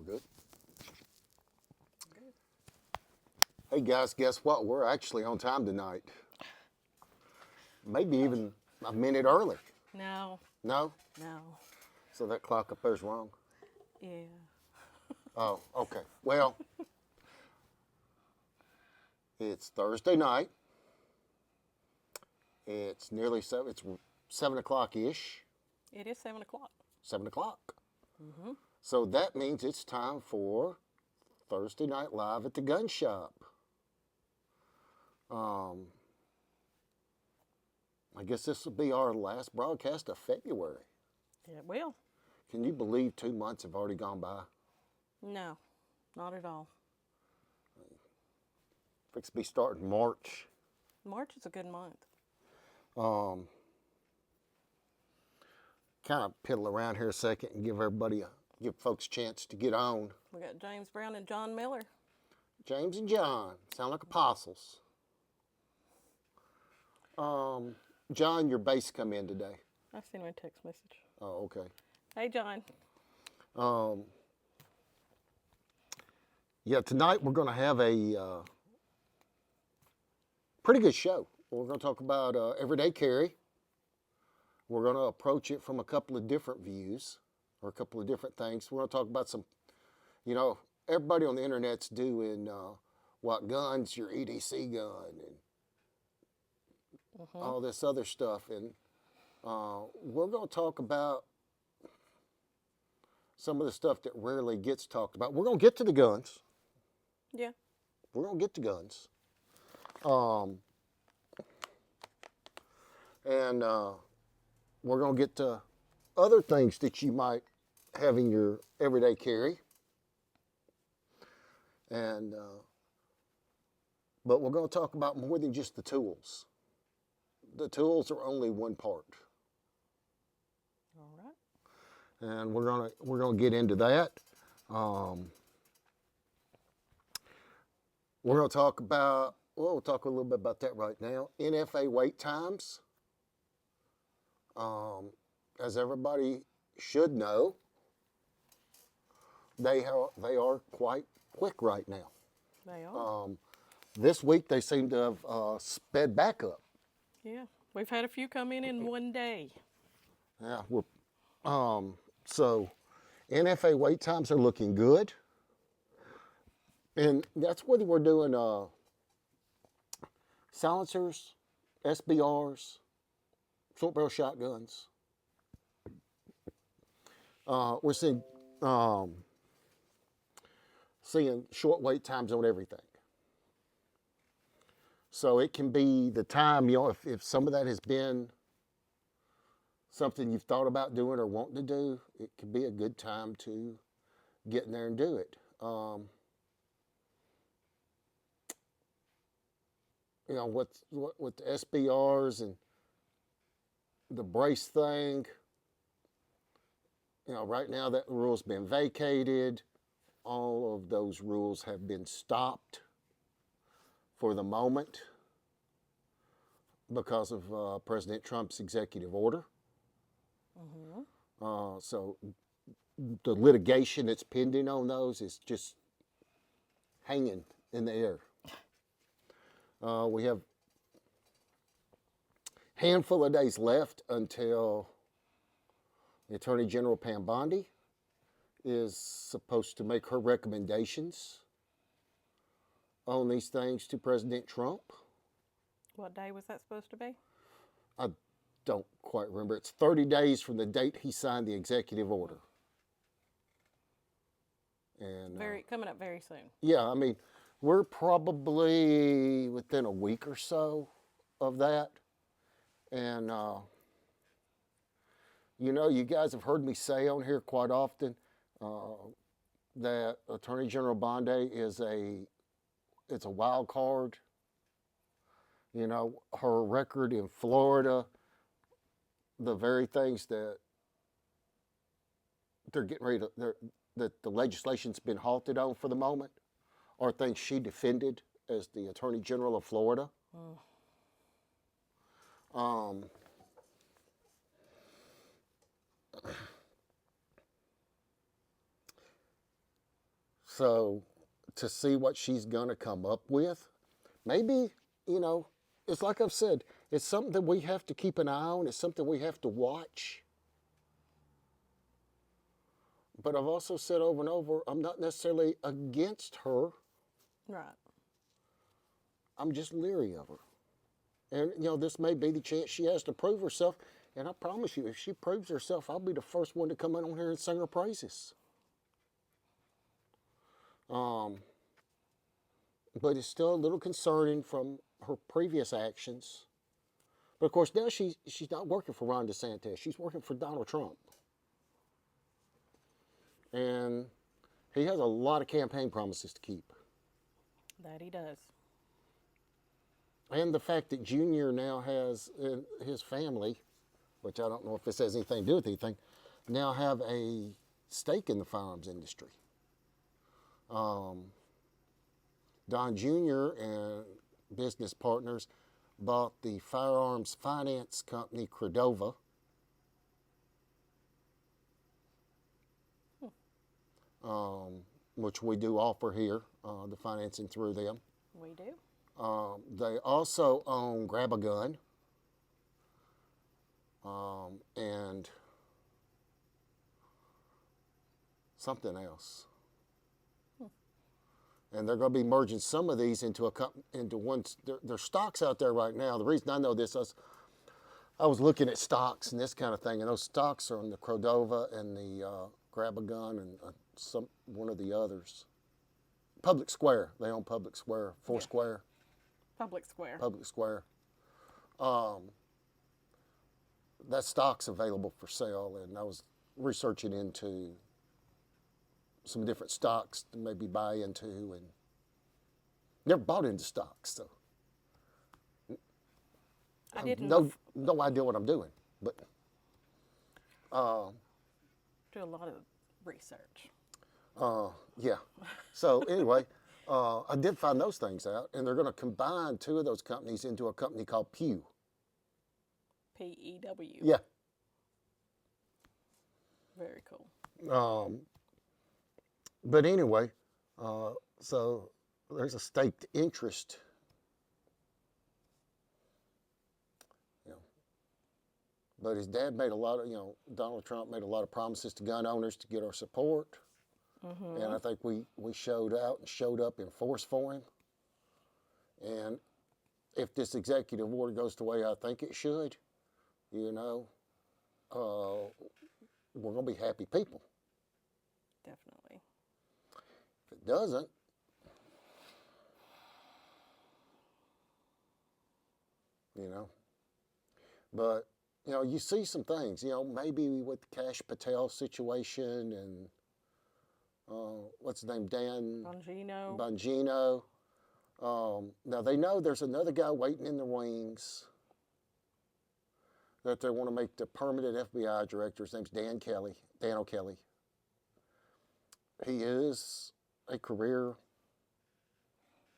Good. Hey guys, guess what? We're actually on time tonight. Maybe even a minute early. No, No? no. So that clock up there's wrong? Yeah. Oh, okay. Well, it's Thursday night. It's nearly seven. It's 7 o'clock-ish. It is 7 o'clock. 7 o'clock. So that means it's time for Thursday Night Live at the Gun Shop. I guess this will be our last broadcast of February. It will. Can you believe 2 months have already gone by? No, not at all. Fix to be starting March. March is a good month. Kind of piddle around here a second and give folks a chance to get on. We got James Brown and John Miller. James and John sound like apostles. John, your bass come in today. I sent him a text message. Oh, okay. Hey, John. Yeah, tonight we're going to have a pretty good show. We're going to talk about everyday carry. We're going to approach it from a couple of different views or a couple of different things. We're going to talk about some, everybody on the internet's doing what guns, your EDC gun, and all this other stuff. And we're going to talk about some of the stuff that rarely gets talked about. We're going to get to the guns. Yeah. We're going to get to guns. And we're going to get to other things that you might have in your everyday carry. And but we're going to talk about more than just the tools. The tools are only one part. All right. And we're going to get into that. We're going to talk about, we'll talk a little bit about that right now. NFA wait times. As everybody should know, they are quite quick right now. They are. This week they seem to have sped back up. Yeah. We've had a few come in one day. Yeah, so NFA wait times are looking good. And that's whether we're doing silencers, SBRs, short barrel shotguns. We're seeing short wait times on everything. So it can be the time, if some of that has been something you've thought about doing or wanting to do, it could be a good time to get in there and do it. With the SBRs and the brace thing, right now that rule's been vacated. All of those rules have been stopped for the moment because of President Trump's executive order. So the litigation that's pending on those is just hanging in the air. We have a handful of days left until the Attorney General Pam Bondi is supposed to make her recommendations on these things to President Trump. What day was that supposed to be? I don't quite remember. It's 30 days from the date he signed the executive order. And Coming up very soon. yeah, I mean, we're probably within a week or so of that. And, you guys have heard me say on here quite often that Attorney General Bondi it's a wild card. Her record in Florida, the very things that they're getting ready that the legislation's been halted on for the moment are things she defended as the Attorney General of Florida. So to see what she's going to come up with, maybe, you know, it's like I've said, it's something that we have to keep an eye on. It's something we have to watch. But I've also said over and over, I'm not necessarily against her. Right. I'm just leery of her. And, you know, this may be the chance she has to prove herself. And I promise you, if she proves herself, I'll be the first one to come in on here and sing her praises. But it's still a little concerning from her previous actions. But of course, now she's not working for Ron DeSantis. She's working for Donald Trump. And he has a lot of campaign promises to keep. That he does. And the fact that Junior now has his family, which I don't know if this has anything to do with anything, now have a stake in the firearms industry. Don Jr. and business partners bought the firearms finance company Credova. Which we do offer here, the financing through them. We do. They also own Grab a Gun and something else. And they're going to be merging some of these into one. There's stocks out there right now. The reason I know this is I was looking at stocks and this kind of thing, and those stocks are on the Credova and the Grab a Gun and one of the others. Public Square. They own Public Square. Foursquare. Public Square. Public Square. That stock's available for sale, and I was researching into some different stocks to maybe buy into, and never bought into stocks, so I didn't no idea what I'm doing, but do a lot of research. yeah. So anyway, I did find those things out, and they're going to combine two of those companies into a company called Pew. PEW. Yeah. Very cool. But anyway, so there's a staked interest. You know, but his dad made a lot of, Donald Trump made a lot of promises to gun owners to get our support. Mm-hmm. And I think we showed out and showed up in force for him. And if this executive order goes the way I think it should, we're going to be happy people. Definitely. If it doesn't, but, you see some things, maybe with the Kash Patel situation and, what's his name, Dan? Bongino. Now they know there's another guy waiting in the wings that they want to make the permanent FBI director. His name's Dan O'Kelly. He is a career.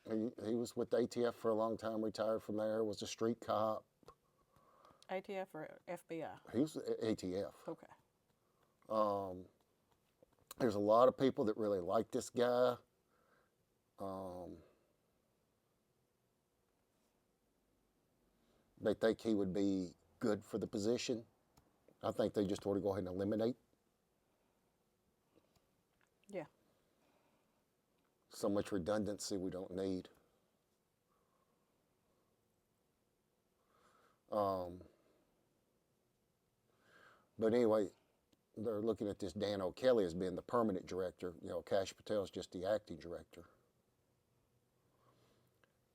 He was with the ATF for a long time, retired from there, was a street cop. ATF or FBI? He was ATF. Okay. There's a lot of people that really like this guy. They think he would be good for the position. I think they just ought to go ahead and eliminate. Yeah. So much redundancy we don't need. But anyway, they're looking at this Dan O'Kelly as being the permanent director. Kash Patel is just the acting director.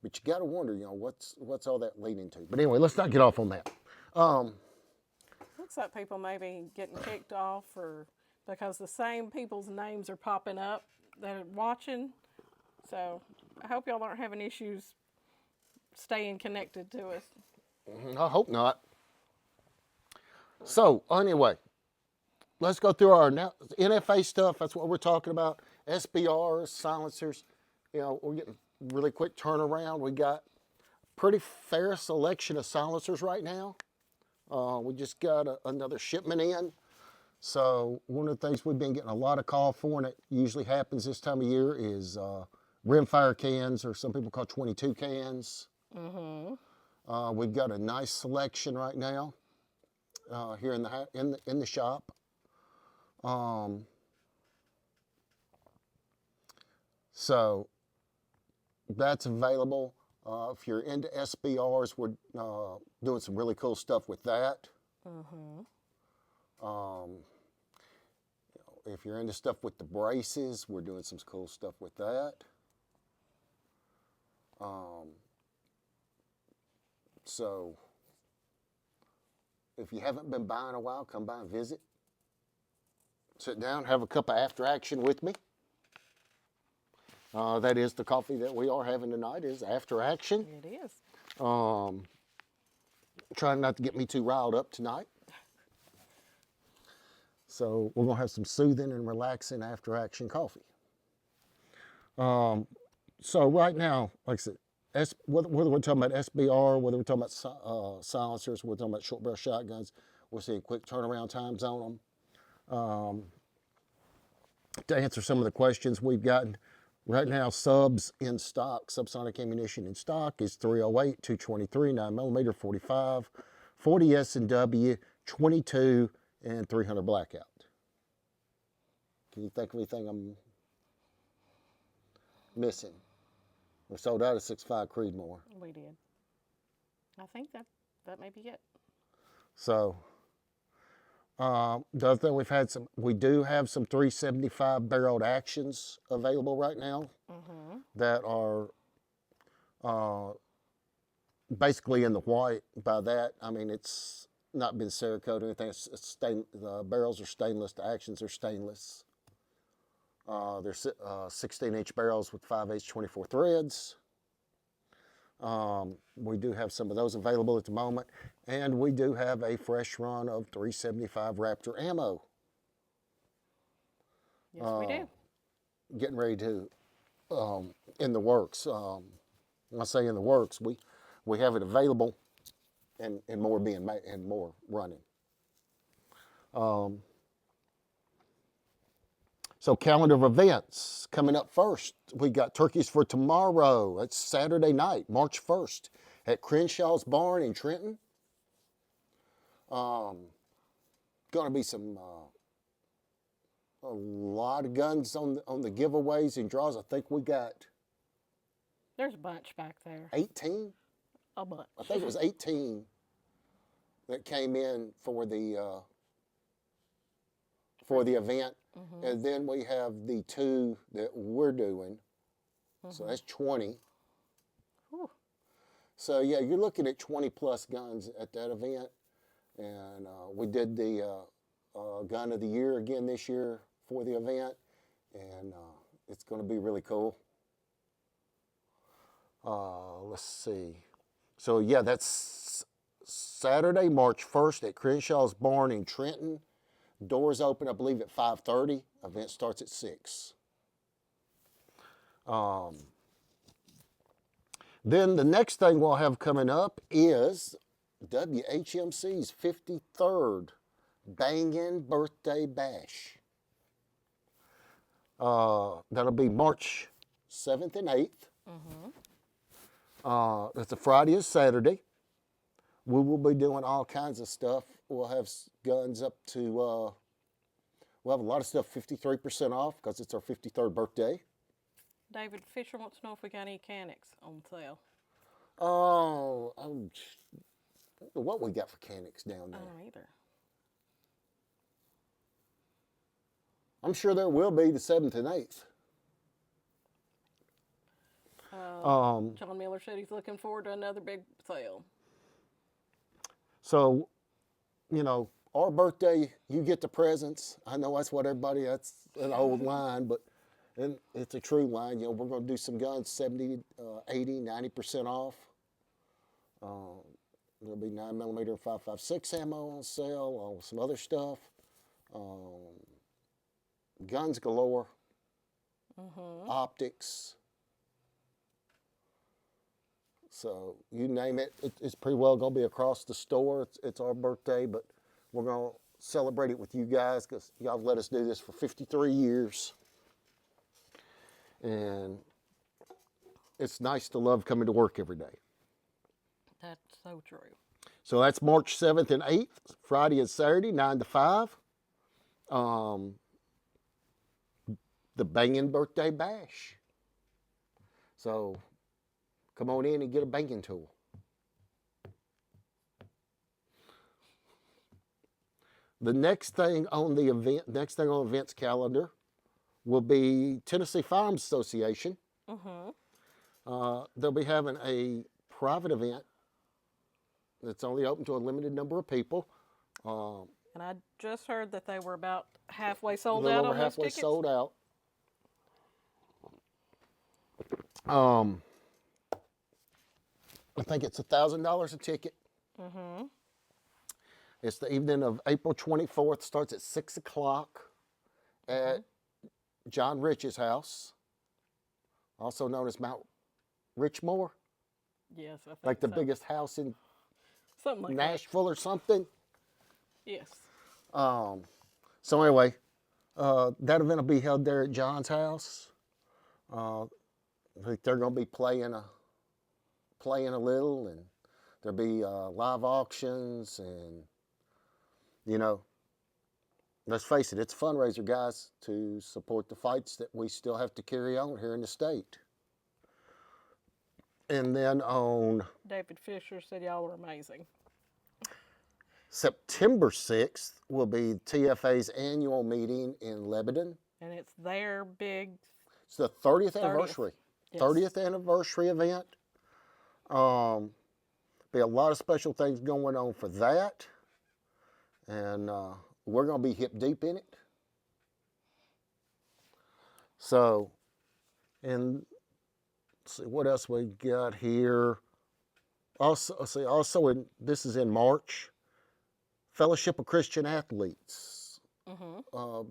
But you got to wonder, what's all that leading to? But anyway, let's not get off on that. Looks like people may be getting kicked off because the same people's names are popping up that are watching. So I hope y'all aren't having issues staying connected to us. I hope not. So anyway, let's go through our NFA stuff. That's what we're talking about. SBRs, silencers. We're getting really quick turnaround. We got pretty fair selection of silencers right now. We just got another shipment in. So one of the things we've been getting a lot of call for, and it usually happens this time of year, is rimfire cans, or some people call 22 cans. We've got a nice selection right now here in the shop. So that's available. If you're into SBRs, we're doing some really cool stuff with that. If you're into stuff with the braces, we're doing some cool stuff with that. So if you haven't been by in a while, come by and visit. Sit down, have a cup of after action with me. That is the coffee that we are having tonight, is after action. It is. Trying not to get me too riled up tonight. So we're gonna have some soothing and relaxing after action coffee. So right now, like I said, whether we're talking about SBR, whether we're talking about silencers, we're talking about short barrel shotguns, we're seeing quick turnaround times on them. To answer some of the questions we've gotten, right now subs in stock, subsonic ammunition in stock is 308, 223, 9mm, 45, 40 S&W, 22, and 300 blackout. Can you think of anything I'm missing? We sold out of 6.5 Creedmoor. We did. I think that may be it. So the other thing we do have some 375 barreled actions available right now that are basically in the white. By that, I mean it's not been Cerakote or anything. The barrels are stainless. The actions are stainless. They're 16-inch barrels with 5/8 24 threads. We do have some of those available at the moment, and we do have a fresh run of 375 Raptor ammo. Yes, we do. Getting ready to, in the works. When I say in the works, we have it available, and more being made and more running. So calendar of events coming up first. We got turkeys for tomorrow. It's Saturday night, March 1st, at Crenshaw's Barn in Trenton. Going to be a lot of guns on the giveaways and draws. I think we got There's a bunch back there. 18. A bunch. I think it was 18 that came in for the event. And then we have the 2 that we're doing. So that's 20. Whew. So yeah, you're looking at 20 plus guns at that event. And we did the gun of the year again this year for the event. And it's going to be really cool. Let's see. So yeah, that's Saturday, March 1st at Crenshaw's Barn in Trenton. Doors open, I believe, at 5:30. Event starts at 6. Then the next thing we'll have coming up is WHMC's 53rd Bangin' Birthday Bash. That'll be March 7th and 8th. That's a Friday and Saturday. We will be doing all kinds of stuff. We'll have guns up to, we'll have a lot of stuff 53% off because it's our 53rd birthday. David Fisher wants to know if we got any Canics on sale. Oh, I don't know what we got for Canics down there. I don't either. I'm sure there will be the 7th and 8th. John Miller said he's looking forward to another big sale. So, you know, our birthday, you get the presents. I know that's an old line, but it's a true line. You know, we're going to do some guns 70, 80, 90% off. There'll be 9mm and 5.56 ammo on sale, along with some other stuff. Guns galore. Optics. So you name it, it's pretty well going to be across the store. It's our birthday, but we're going to celebrate it with you guys because y'all have let us do this for 53 years. And it's nice to love coming to work every day. That's so true. So that's March 7th and 8th, Friday and Saturday, 9 to 5. The Bangin' Birthday Bash. So come on in and get a banging tool. The next thing on the events calendar will be Tennessee Farms Association. They'll be having a private event that's only open to a limited number of people. And I just heard that they were about halfway sold little out over on those halfway tickets. sold out. I think it's $1,000 a ticket. It's the evening of April 24th. Starts at 6 o'clock at John Rich's house, also known as Mount Richmore, Yes, I think like the so. biggest house in Something like Nashville or something. that. Yes. So anyway, that event will be held there at John's house. I think they're going to be playing a little, and there'll be live auctions, and you know, let's face it, it's a fundraiser, guys, to support the fights that we still have to carry on here in the state. And then on David Fisher said y'all were amazing. September 6th will be TFA's annual meeting in Lebanon. And it's their big, It's the 30th anniversary. Yes. 30th anniversary event. Be a lot of special things going on for that. And we're going to be hip deep in it. So, and let's see what else we got here. Also, this is in March. Fellowship of Christian Athletes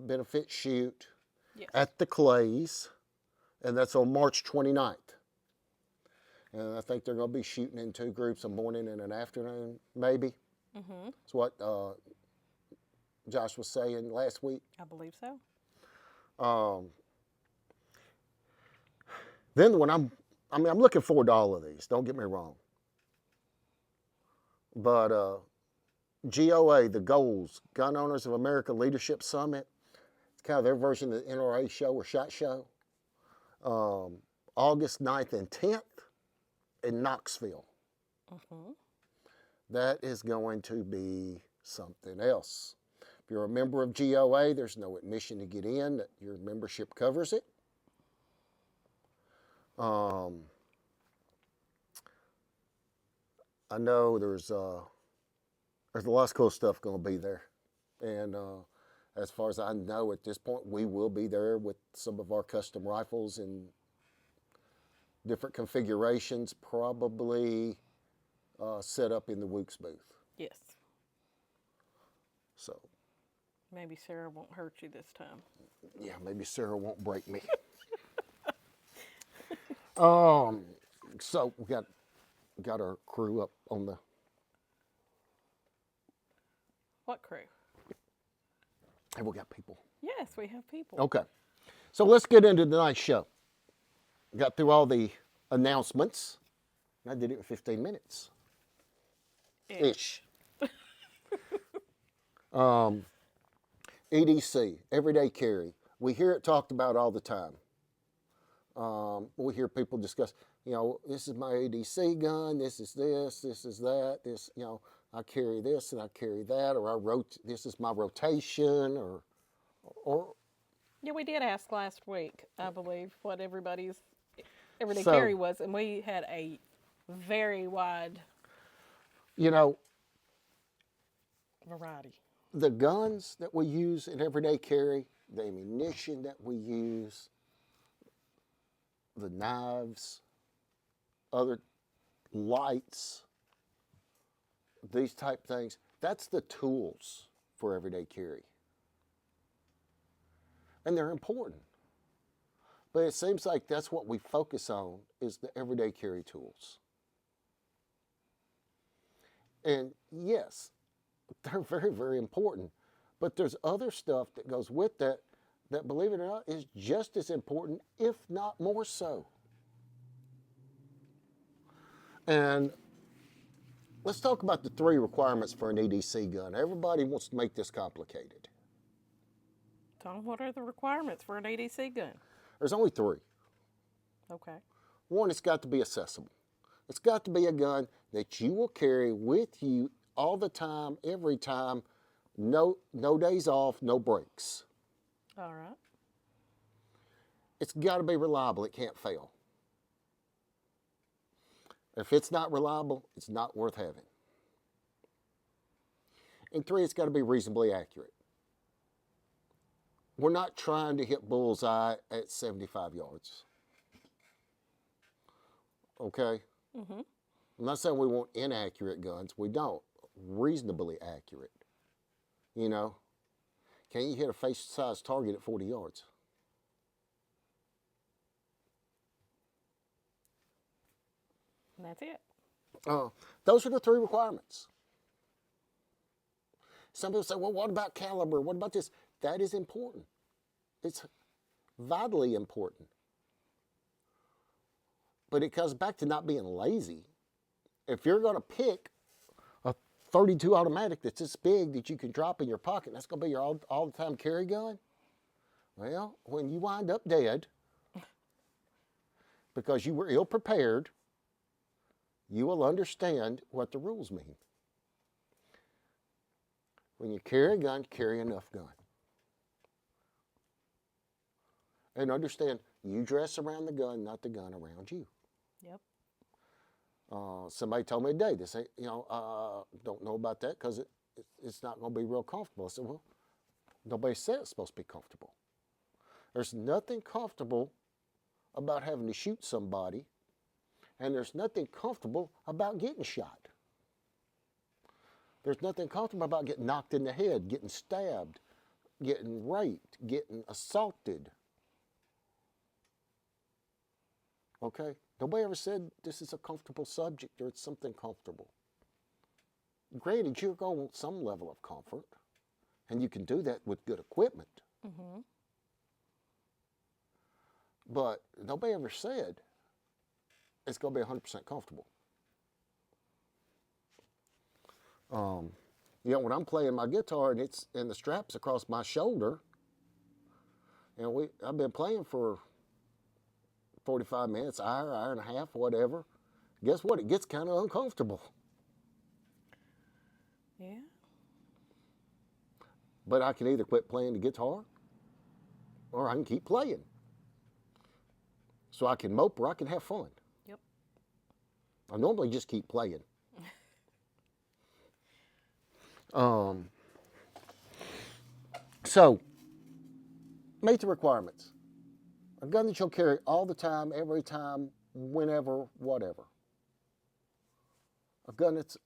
benefit shoot yes. at the Clays, and that's on March 29th. And I think they're going to be shooting in two groups, a morning and an afternoon, maybe. That's what Josh was saying last week. I believe so. Then when I'm looking forward to all of these. Don't get me wrong. But GOA, the Goals, Gun Owners of America Leadership Summit. It's kind of their version of the NRA show or SHOT Show. August 9th and 10th in Knoxville. That is going to be something else. If you're a member of GOA, there's no admission to get in. Your membership covers it. I know there's a lot of cool stuff going to be there. And as far as I know at this point, we will be there with some of our custom rifles in different configurations, probably set up in the Wooks booth. Yes. So, Maybe Sarah won't hurt you this time. yeah, maybe Sarah won't break me. So we got our crew up on the. What crew? Hey, we got people. Yes, we have people. Okay, so let's get into tonight's show. Got through all the announcements. I did it in 15 minutes. Ish. EDC, everyday carry. We hear it talked about all the time. We hear people discuss, this is my EDC gun, this is that, I carry this and I carry that, or this is my rotation, or. Yeah, we did ask last week, I believe, what everybody's everyday So- carry was, and we had a very wide variety. The guns that we use in everyday carry, the ammunition that we use, the knives, other lights, these type things, that's the tools for everyday carry. And they're important. But it seems like that's what we focus on is the everyday carry tools. And yes, they're very, very important. But there's other stuff that goes with that that, believe it or not, is just as important, if not more so. And let's talk about the 3 requirements for an EDC gun. Everybody wants to make this complicated. Tom, what are the requirements for an EDC gun? There's only 3. Okay. 1, it's got to be accessible. It's got to be a gun that you will carry with you all the time, every time, no days off, no breaks. All right. It's got to be reliable. It can't fail. If it's not reliable, it's not worth having. And 3, it's got to be reasonably accurate. We're not trying to hit bullseye at 75 yards. Okay? Mm-hmm. I'm not saying we want inaccurate guns. We don't. Reasonably accurate. You know? Can you hit a face-sized target at 40 yards? And that's it. Those are the 3 requirements. Some people say, well, what about caliber? What about this? That is important. It's vitally important. But it comes back to not being lazy. If you're going to pick a 32 automatic that's this big that you can drop in your pocket, that's going to be your all-the-time carry gun, well, when you wind up dead because you were ill-prepared, you will understand what the rules mean. When you carry a gun, carry enough gun. And understand, you dress around the gun, not the gun around you. Yep. Somebody told me today, they say, don't know about that because it's not going to be real comfortable. I said, well, nobody said it's supposed to be comfortable. There's nothing comfortable about having to shoot somebody, and there's nothing comfortable about getting shot. There's nothing comfortable about getting knocked in the head, getting stabbed, getting raped, getting assaulted. Okay? Nobody ever said this is a comfortable subject or it's something comfortable. Granted, you're going to want some level of comfort, and you can do that with good equipment. Mm-hmm. But nobody ever said it's going to be 100% comfortable. When I'm playing my guitar and the strap's across my shoulder, and I've been playing for 45 minutes, hour and a half, whatever. Guess what? It gets kind of uncomfortable. Yeah. But I can either quit playing the guitar or I can keep playing. So I can mope or I can have fun. Yep. I normally just keep playing. So, meet the requirements. A gun that you'll carry all the time, every time, whenever, whatever. A gun that's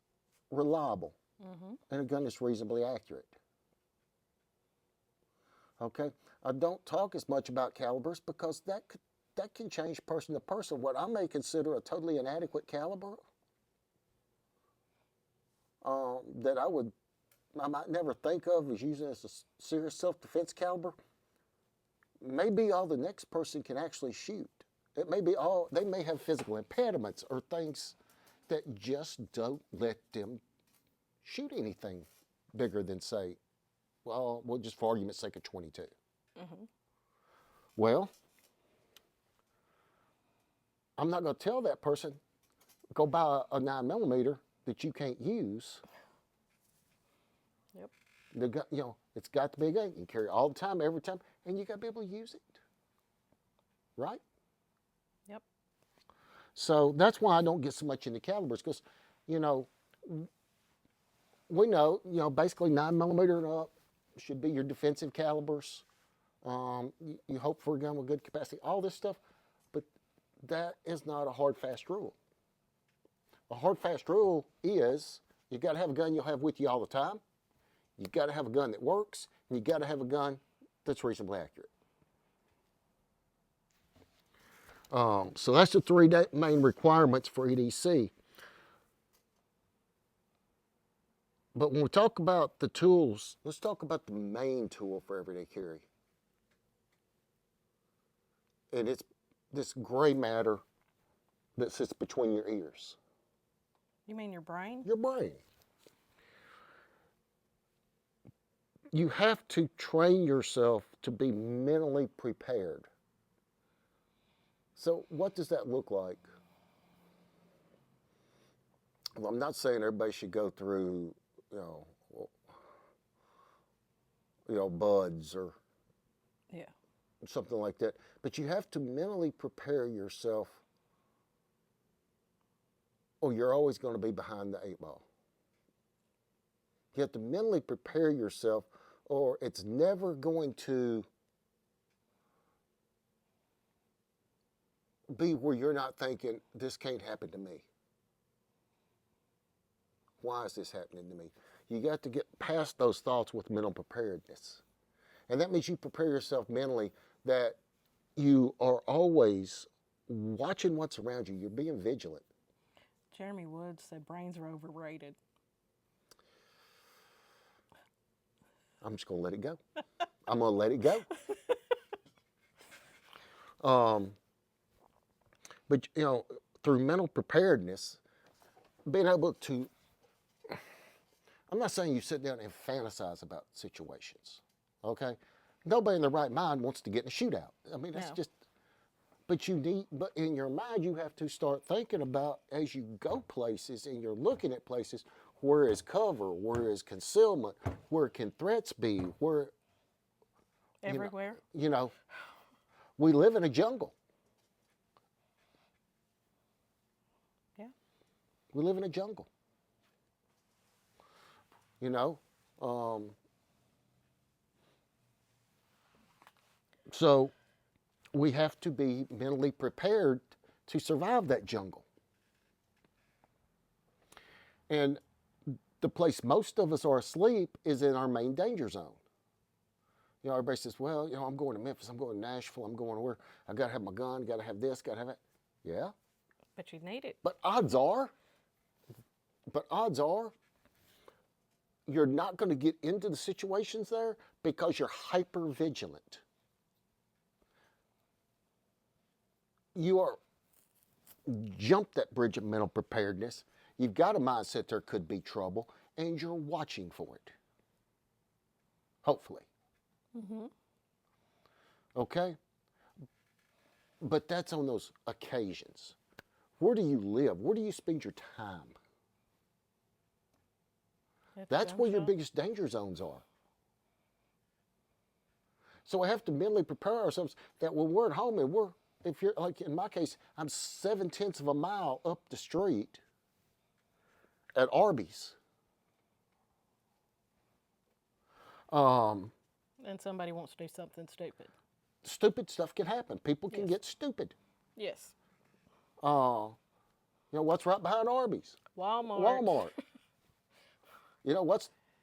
reliable. Mm-hmm. And a gun that's reasonably accurate. Okay? I don't talk as much about calibers because that can change person to person. What I may consider a totally inadequate caliber that I might never think of as using as a serious self-defense caliber, maybe all the next person can actually shoot. It may be they may have physical impediments or things that just don't let them shoot anything bigger than, say, well, just for argument's sake, a 22. Mm-hmm. Well, I'm not going to tell that person, go buy a 9mm that you can't use. Yep. It's got to be a gun. You can carry it all the time, every time, and you got to be able to use it. Right? Yep. So that's why I don't get so much into calibers, because, we know, basically 9mm and up should be your defensive calibers. You hope for a gun with good capacity, all this stuff, but that is not a hard, fast rule. A hard, fast rule is you got to have a gun you'll have with you all the time. You got to have a gun that works, and you got to have a gun that's reasonably accurate. So that's the 3 main requirements for EDC. But when we talk about the tools, let's talk about the main tool for everyday carry. And it's this gray matter that sits between your ears. You mean your brain? Your brain. You have to train yourself to be mentally prepared. So what does that look like? Well, I'm not saying everybody should go through, buds or Yeah. something like that. But you have to mentally prepare yourself, or you're always going to be behind the 8 ball. You have to mentally prepare yourself, or it's never going to be where you're not thinking, this can't happen to me. Why is this happening to me? You got to get past those thoughts with mental preparedness. And that means you prepare yourself mentally that you are always watching what's around you. You're being vigilant. Jeremy Woods said brains are overrated. I'm just going to let it go. I'm going to let it go. But, through mental preparedness, being able to, I'm not saying you sit down and fantasize about situations, okay? Nobody in their right mind wants to get in a shootout. I mean, that's just, but in your mind, you have to start thinking about as you go places and you're looking at places, where is cover, where is concealment, where can threats be, where. Everywhere. We live in a jungle. Yeah. We live in a jungle. So we have to be mentally prepared to survive that jungle. And the place most of us are asleep is in our main danger zone. Everybody says, well, I'm going to Memphis, I'm going to Nashville, I'm going to where, I got to have my gun, got to have this, got to have that. Yeah. But you need it. But odds are, you're not going to get into the situations there because you're hyper vigilant. You are jumped that bridge of mental preparedness. You've got a mindset there could be trouble, and you're watching for it. Hopefully. Mm-hmm. Okay? But that's on those occasions. Where do you live? Where do you spend your time? That's where your biggest danger zones are. So we have to mentally prepare ourselves that when we're at home and if you're, like in my case, I'm 7/10 of a mile up the street at Arby's. And somebody wants to do something stupid. Stupid stuff can happen. People can get stupid. Yes. What's right behind Arby's? Walmart.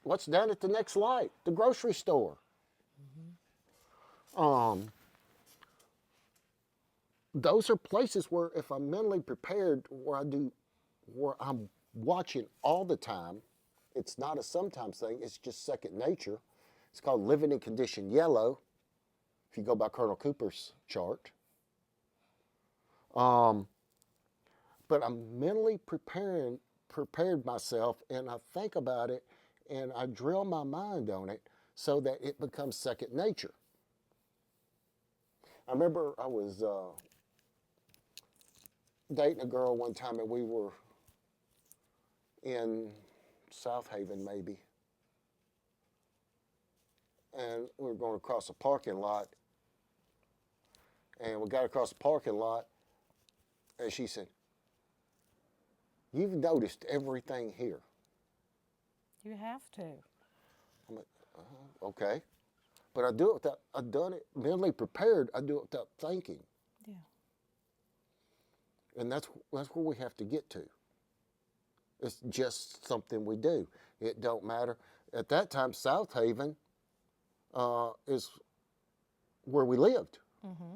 What's down at the next light? The grocery store. Mm-hmm. Those are places where if I'm mentally prepared, where I'm watching all the time, it's not a sometimes thing, it's just second nature. It's called living in condition yellow, if you go by Colonel Cooper's chart. But I'm mentally prepared myself, and I think about it, and I drill my mind on it so that it becomes second nature. I remember I was dating a girl one time, and we were in South Haven, maybe. And we were going across a parking lot. And we got across the parking lot, and she said, "You've noticed everything here." You have to. I'm like, okay. But I've done it mentally prepared. I do it without thinking. Yeah. And that's where we have to get to. It's just something we do. It don't matter. At that time, South Haven is where we lived. Mm-hmm.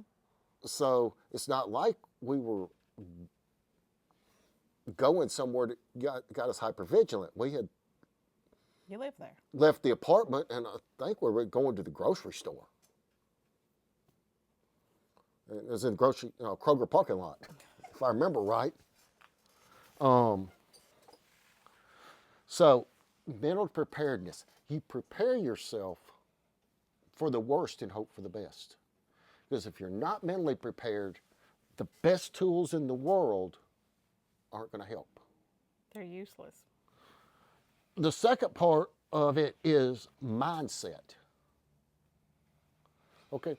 So it's not like we were going somewhere that got us hypervigilant. We had You live there. left the apartment, and I think we were going to the grocery store. It was in the Kroger parking lot, if I remember right. So, mental preparedness. You prepare yourself for the worst and hope for the best. Because if you're not mentally prepared, the best tools in the world aren't going to help. They're useless. The second part of it is mindset. Okay?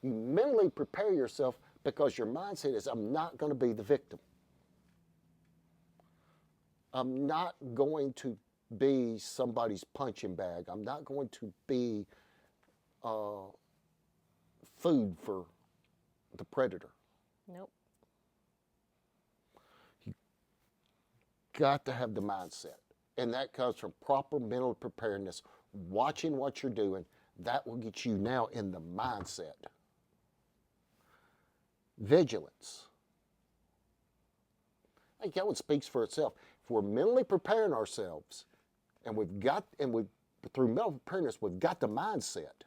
You mentally prepare yourself because your mindset is, I'm not going to be the victim. I'm not going to be somebody's punching bag. I'm not going to be food for the predator. Nope. Got to have the mindset. And that comes from proper mental preparedness, watching what you're doing. That will get you now in the mindset. Vigilance. I think that one speaks for itself. If we're mentally preparing ourselves, and through mental preparedness, we've got the mindset,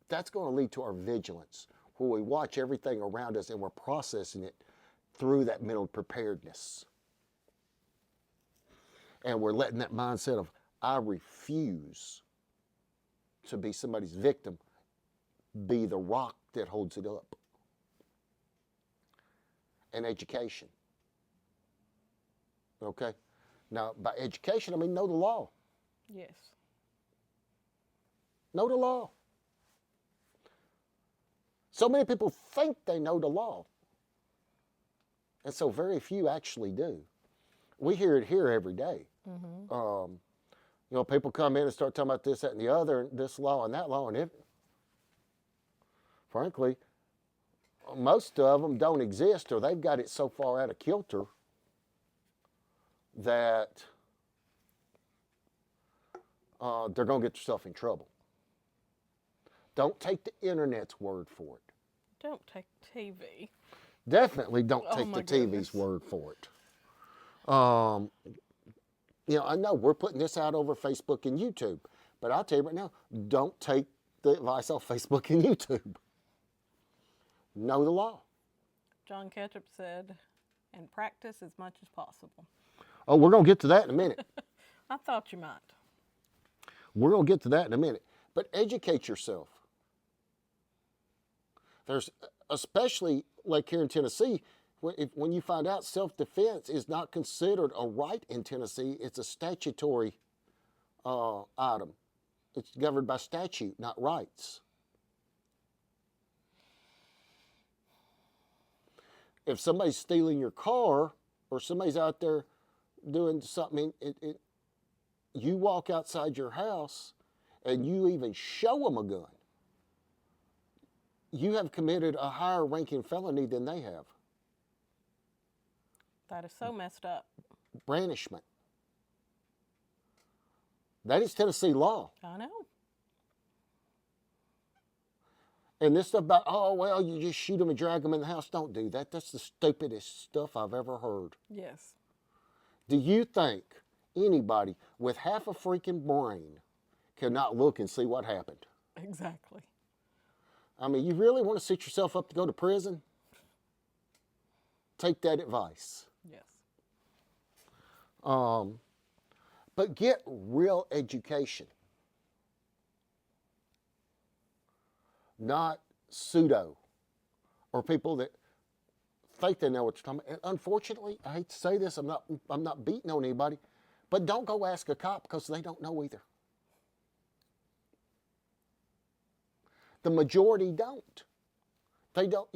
that's going to lead to our vigilance, where we watch everything around us and we're processing it through that mental preparedness. And we're letting that mindset of, I refuse to be somebody's victim, be the rock that holds it up. And education. Okay? Now, by education, I mean know the law. Yes. Know the law. So many people think they know the law. And so very few actually do. We hear it here every day. People come in and start talking about this, that, and the other, this law and that law, and frankly, most of them don't exist, or they've got it so far out of kilter that they're going to get yourself in trouble. Don't take the internet's word for it. Don't take TV. Definitely don't take my the TV's goodness. word for it. I know we're putting this out over Facebook and YouTube, but I'll tell you right now, don't take the advice off Facebook and YouTube. Know the law. John Ketchup said, and practice as much as possible. Oh, we're going to get to that in a minute. I thought you might. We're going to get to that in a minute. But educate yourself. There's, especially like here in Tennessee, when you find out self-defense is not considered a right in Tennessee, it's a statutory item. It's governed by statute, not rights. If somebody's stealing your car or somebody's out there doing something, you walk outside your house and you even show them a gun, you have committed a higher ranking felony than they have. That is so messed up. Brandishment. That is Tennessee law. I know. And this stuff about, oh, well, you just shoot them and drag them in the house. Don't do that. That's the stupidest stuff I've ever heard. Yes. Do you think anybody with half a freaking brain cannot look and see what happened? Exactly. I mean, you really want to set yourself up to go to prison? Take that advice. Yes. But get real education. Not pseudo, or people that think they know what you're talking about. And unfortunately, I hate to say this, I'm not beating on anybody, but don't go ask a cop because they don't know either. The majority don't. They don't,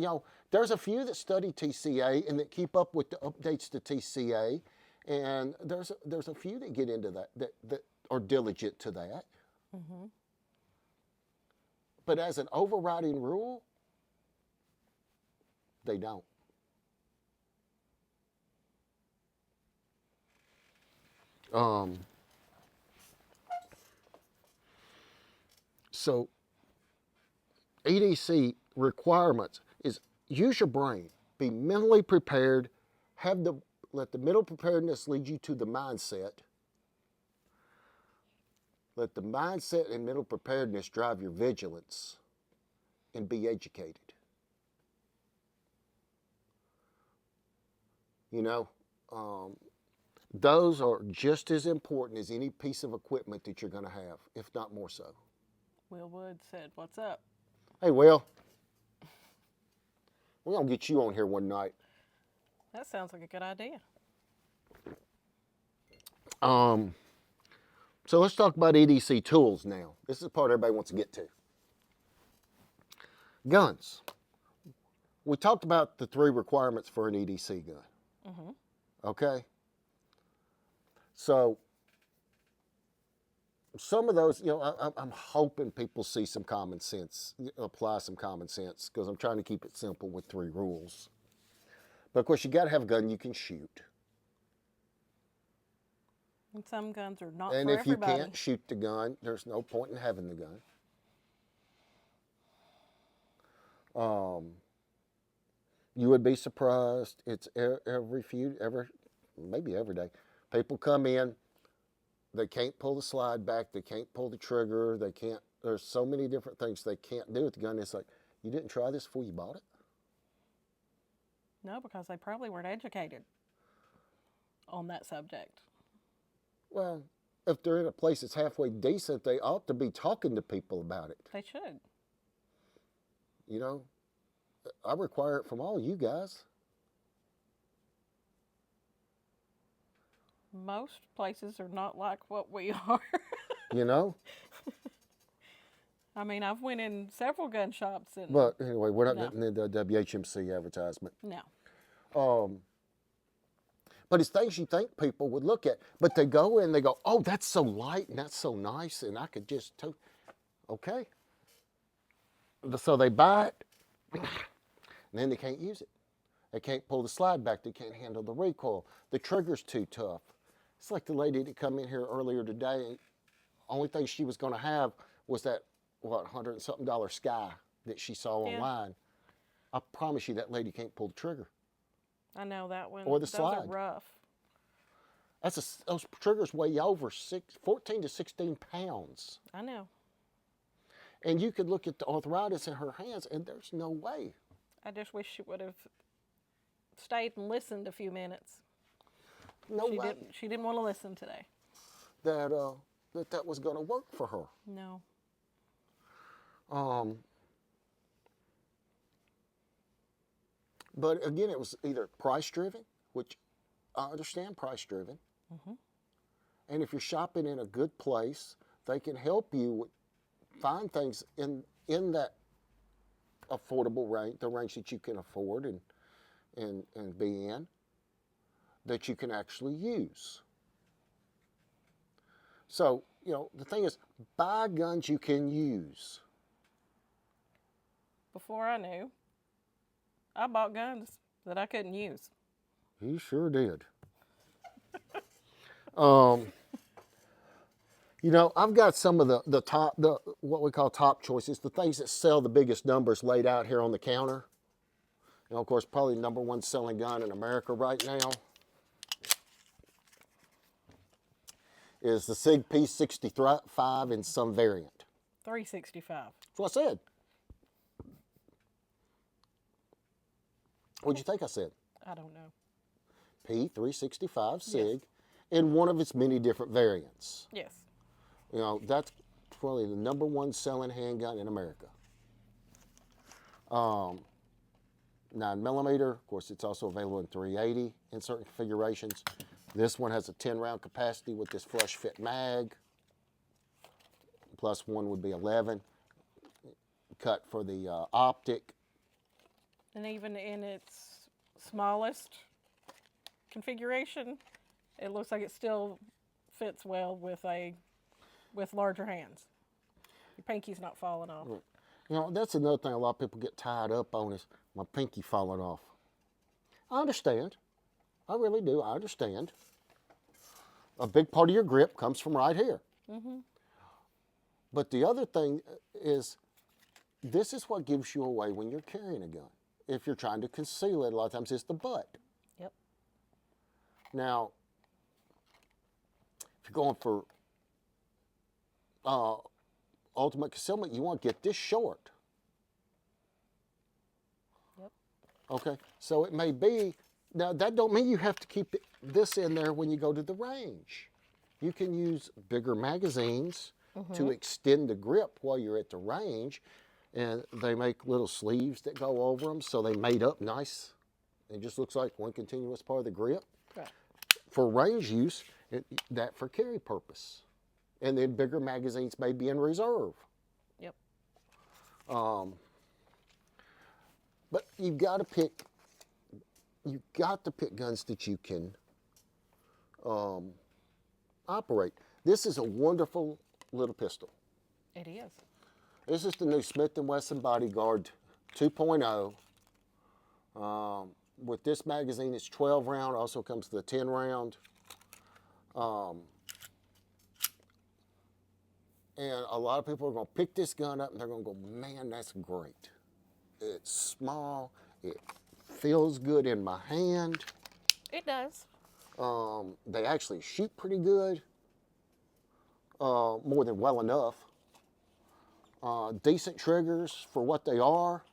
there's a few that study TCA and that keep up with the updates to TCA, and there's a few that get into that are diligent to that. But as an overriding rule, they don't. So EDC requirements is use your brain, be mentally prepared, let the mental preparedness lead you to the mindset, Let the mindset and mental preparedness drive your vigilance and be educated. You know, those are just as important as any piece of equipment that you're going to have, if not more so. Will Wood said, "What's up?" Hey, Will, we're going to get you on here one night. That sounds like a good idea. So let's talk about EDC tools now. This is the part everybody wants to get to. Guns. We talked about the 3 requirements for an EDC gun. Mm-hmm. Okay? So some of those, you know, I'm hoping people see some common sense, apply some common sense, because I'm trying to keep it simple with 3 rules. But of course, you got to have a gun you can shoot. And some guns are not And for if you everybody. can't shoot the gun, there's no point in having the gun. You would be surprised. It's maybe every day. People come in, they can't pull the slide back, they can't pull the trigger, they can't. There's so many different things they can't do with the gun. It's like, you didn't try this before you bought it? No, because they probably weren't educated on that subject. Well, if they're in a place that's halfway decent, they ought to be talking to people about it. They should. You know, I require it from all you guys. Most places are not like what we are. You know? I mean, I've went in several gun shops and But anyway, we're not No. getting into the WHMC advertisement. no. But it's things you think people would look at. But they go in, they go, oh, that's so light and that's so nice, and I could just, okay. So they buy it, and then they can't use it. They can't pull the slide back. They can't handle the recoil. The trigger's too tough. It's like the lady that come in here earlier today. Only thing she was going to have was that, $100 and something Sky that she saw Yeah. online. I promise you that lady can't pull the trigger. I know that one. Or the Those slide. are rough. Those triggers weigh over 14 to 16 pounds. I know. And you could look at the arthritis in her hands, and there's no way. I just wish she would have stayed and listened a few minutes. No way She didn't want to listen today. that was going to work for her. No. But again, it was either price driven, which I understand price driven. Mm-hmm. And if you're shopping in a good place, they can help you find things in that affordable range, the range that you can afford and be in, that you can actually use. So, you know, the thing is, buy guns you can use. Before I knew, I bought guns that I couldn't use. He sure did. You know, I've got some of the top, what we call top choices, the things that sell the biggest numbers laid out here on the counter. You know, of course, probably the #1 selling gun in America right now is the SIG P65 in some variant. 365. That's what I said. What'd you think I said? I don't know. P365 SIG in one of its many different variants. Yes. You know, that's probably the #1 selling handgun in America. 9mm, of course, it's also available in 380 in certain configurations. This one has a 10-round capacity with this flush fit mag. Plus one would be 11. Cut for the optic. And even in its smallest configuration, it looks like it still fits well with larger hands. Your pinky's not falling off. You know, that's another thing a lot of people get tied up on is my pinky falling off. I understand. I really do. I understand. A big part of your grip comes from right here. Mm-hmm. But the other thing is, this is what gives you away when you're carrying a gun. If you're trying to conceal it, a lot of times it's the butt. Yep. Now, if you're going for ultimate concealment, you want to get this short. Yep. Okay, so it may be, now that don't mean you have to keep this in there when you go to the range. You can use bigger magazines to extend the grip while you're at the range, and they make little sleeves that go over them, so they made up nice. It just looks like one continuous part of the grip. Right. For range use, that for carry purpose. And then bigger magazines may be in reserve. Yep. But you've got to pick guns that you can operate. This is a wonderful little pistol. It is. This is the new Smith & Wesson Bodyguard 2.0. With this magazine, it's 12 round. Also comes with a 10 round. And a lot of people are going to pick this gun up and they're going to go, man, that's great. It's small. It feels good in my hand. It does. They actually shoot pretty good. More than well enough. Decent triggers for what they are.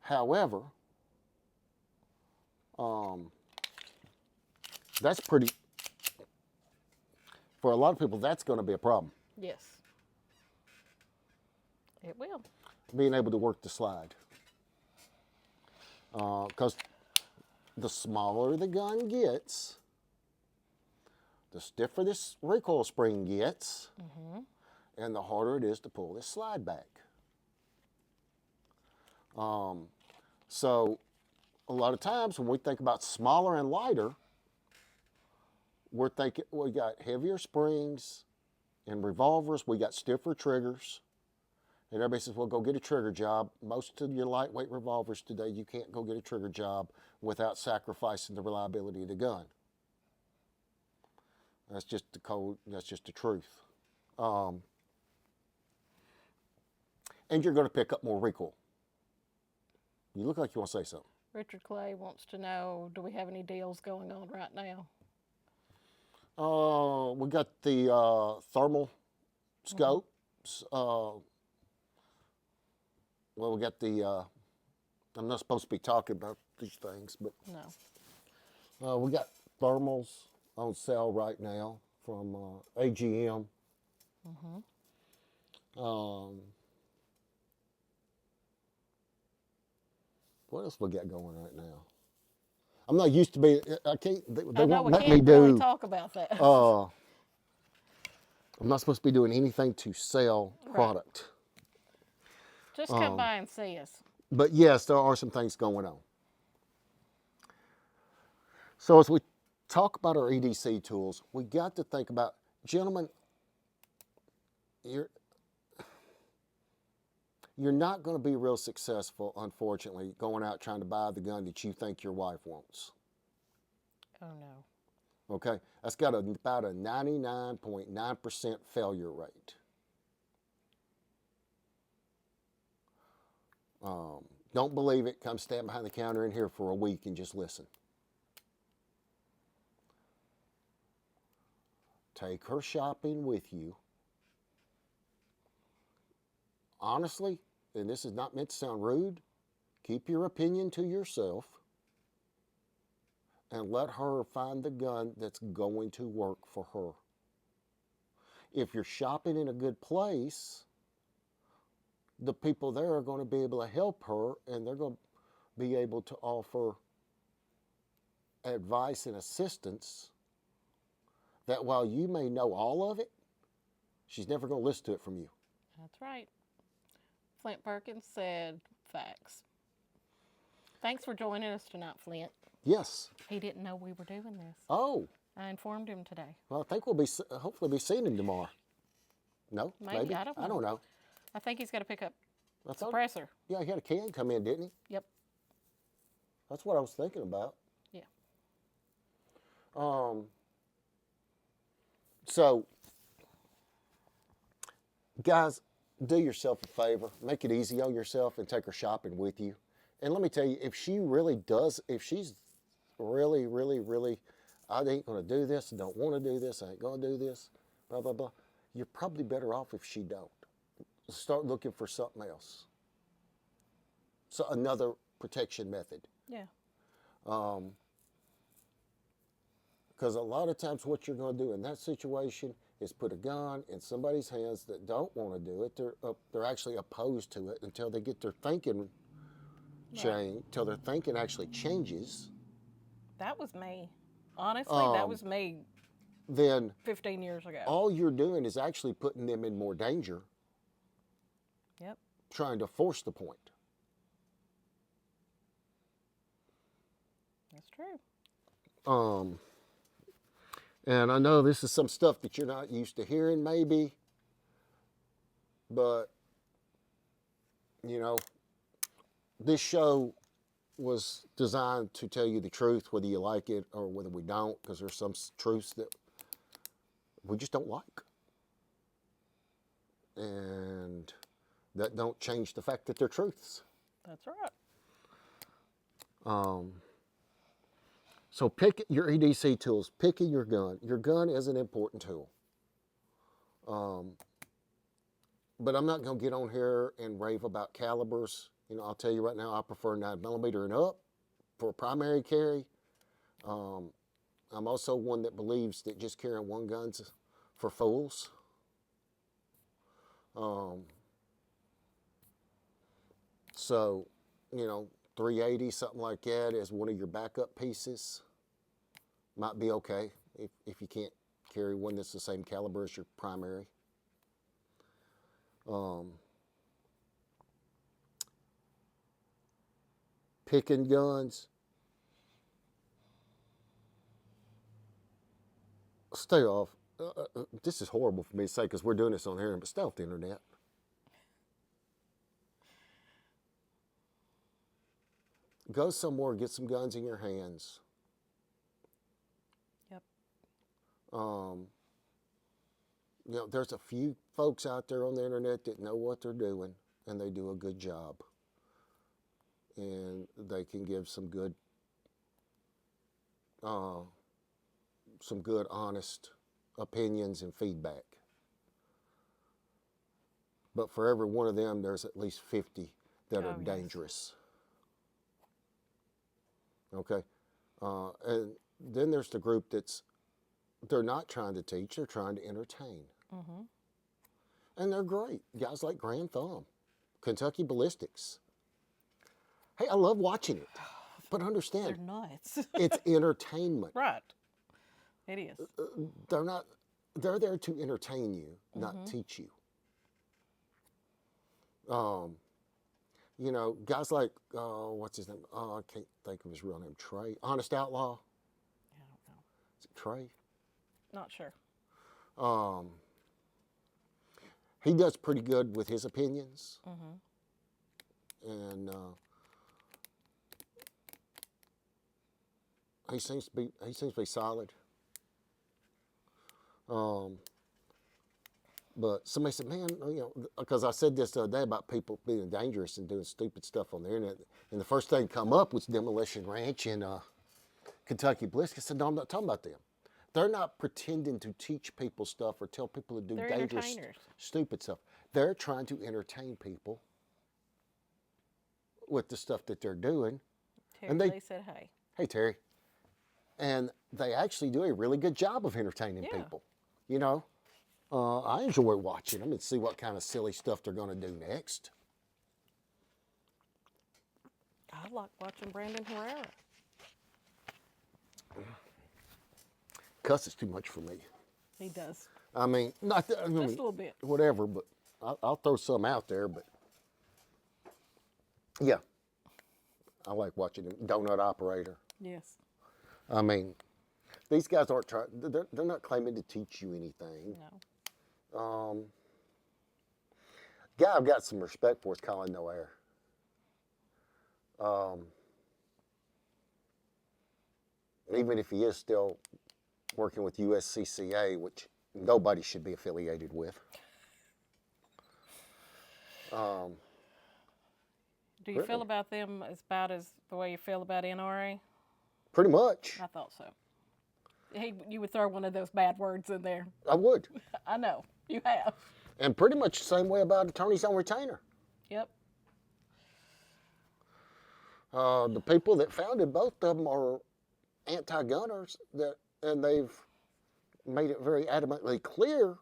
However, that's pretty, for a lot of people, that's going to be a problem. Yes. It will. Being able to work the slide. Because the smaller the gun gets, the stiffer this recoil spring gets, and the harder it is to pull this slide back. So a lot of times when we think about smaller and lighter, we're thinking we got heavier springs and revolvers, we got stiffer triggers. And everybody says, well, go get a trigger job. Most of your lightweight revolvers today, you can't go get a trigger job without sacrificing the reliability of the gun. That's just the code, that's just the truth. And you're going to pick up more recoil. You look like you want to say something. Richard Clay wants to know, do we have any deals going on right now? We got the thermal scopes. Well, we got the, I'm not supposed to be talking about these things, but No. we got thermals on sale right now from AGM. What else we got going right now? I'm not used to being, I can't, they won't let me really do, talk about that. I'm not supposed to be doing anything to sell product. Just come by and see us. But yes, there are some things going on. So as we talk about our EDC tools, we got to think about, gentlemen, you're not going to be real successful, unfortunately, going out trying to buy the gun that you think your wife wants. Oh, no. Okay? That's got about a 99.9% failure rate. Don't believe it, come stand behind the counter in here for a week and just listen. Take her shopping with you. Honestly, and this is not meant to sound rude, keep your opinion to yourself and let her find the gun that's going to work for her. If you're shopping in a good place, the people there are going to be able to help her, and they're going to be able to offer advice and assistance that while you may know all of it, she's never going to listen to it from you. That's right. Flint Perkins said facts. Thanks for joining us tonight, Flint. Yes. He didn't know we were doing this. Oh. I informed him today. Well, I think we'll be hopefully be seeing him tomorrow. No? Maybe. I don't know. I think he's got to pick up a suppressor. Yeah, he had a can come in, didn't he? Yep. That's what I was thinking about. Yeah. So, guys, do yourself a favor. Make it easy on yourself and take her shopping with you. And let me tell you, if she really does, if she's really, really, really I ain't going to do this, I don't want to do this, I ain't going to do this, blah, blah, blah. You're probably better off if she don't. Start looking for something else. So another protection method. Yeah. Because a lot of times what you're going to do in that situation is put a gun in somebody's hands that don't want to do it. They're actually opposed to it until they get their thinking change, until their thinking actually changes. That was me. Honestly, that was me Then 15 years ago. all you're doing is actually putting them in more danger, Yep. trying to force the point. That's true. And I know this is some stuff that you're not used to hearing, maybe, but, you know, this show was designed to tell you the truth, whether you like it or whether we don't, because there's some truths that we just don't like. And that don't change the fact that they're truths. That's right. So pick your EDC tools, picking your gun. Your gun is an important tool. But I'm not going to get on here and rave about calibers. You know, I'll tell you right now, I prefer 9mm and up for primary carry. I'm also one that believes that just carrying one gun's for fools. So, you know, 380, something like that, as one of your backup pieces might be okay if you can't carry one that's the same caliber as your primary. Picking guns. Stay off. This is horrible for me to say because we're doing this on here, but stay off the internet. Go somewhere, get some guns in your hands. Yep. You know, there's a few folks out there on the internet that know what they're doing, and they do a good job. And they can give some good, honest opinions and feedback. But for every one of them, there's at least 50 that are dangerous. Okay? And then there's the group they're not trying to teach, they're trying to entertain. Mm-hmm. And they're great. Guys like Grand Thumb, Kentucky Ballistics. Hey, I love watching it. But understand, They're nuts. it's entertainment. Right. It is. They're there to entertain you, not teach you. You know, guys like, what's his name? I can't think of his real name. Trey. Honest Outlaw. I don't know. Is it Trey? Not sure. He does pretty good with his opinions. Mm-hmm. And he seems to be solid. But somebody said, man, you know, because I said this the other day about people being dangerous and doing stupid stuff on the internet. And the first thing come up was Demolition Ranch and Kentucky Ballistics. I said, no, I'm not talking about them. They're not pretending to teach people stuff or tell people to do They're dangerous, entertainers. stupid stuff. They're trying to entertain people with the stuff that they're doing. Terry said, hey. Hey, Terry. And they actually do a really good job of entertaining people. You know, I enjoy watching them and see what kind of silly stuff they're going to do next. I like watching Brandon Herrera. Cuss is too much for me. He does. I mean, not that, I mean, Just a little bit. whatever, but I'll throw some out there. But yeah, I like watching him. Donut Operator. Yes. I mean, these guys aren't trying. They're not claiming to teach you anything. No. Guy I've got some respect for is Colin Noair. Even if he is still working with USCCA, which nobody should be affiliated with. Do you feel about them about as the way you feel about NRA? Pretty much. I thought so. You would throw one of those bad words in there. I would. I know. You have. And pretty much the same way about attorneys on retainer. Yep. The people that founded both of them are anti-gunners, and they've made it very adamantly clear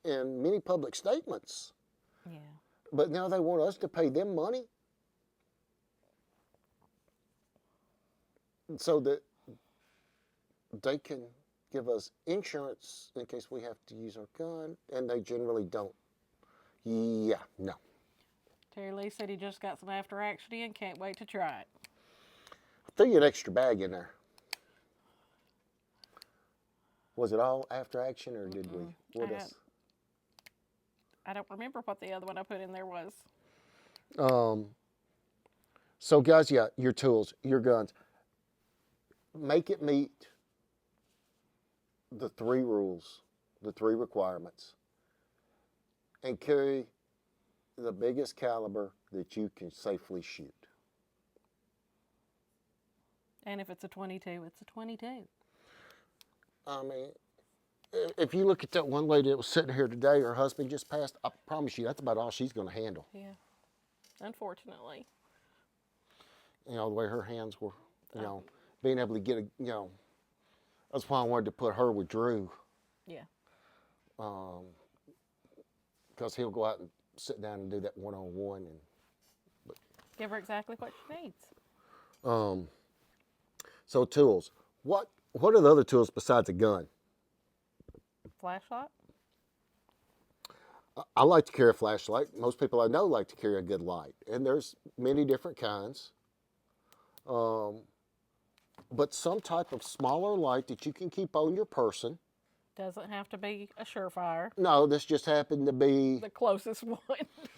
in many public statements. Yeah. But now they want us to pay them money so that they can give us insurance in case we have to use our gun, and they generally don't. Yeah, no. Terry Lee said he just got some after action in. Can't wait to try it. I threw you an extra bag in there. Was it all after action, or did we? I don't remember what the other one I put in there was. So guys, yeah, your tools, your guns, make it meet the 3 rules, the 3 requirements, and carry the biggest caliber that you can safely shoot. And if it's a 22, it's a 22. I mean, if you look at that one lady that was sitting here today, her husband just passed, I promise you that's about all she's going to handle. Yeah, unfortunately. You know, the way her hands were, you know, being able to get a, you know, that's why I wanted to put her with Drew. Yeah. Because he'll go out and sit down and do that one-on-one. Give her exactly what she needs. So tools. What are the other tools besides a gun? Flashlight? I like to carry a flashlight. Most people I know like to carry a good light. And there's many different kinds. But some type of smaller light that you can keep on your person. Doesn't have to be a Surefire. No, this just happened to be... The closest one.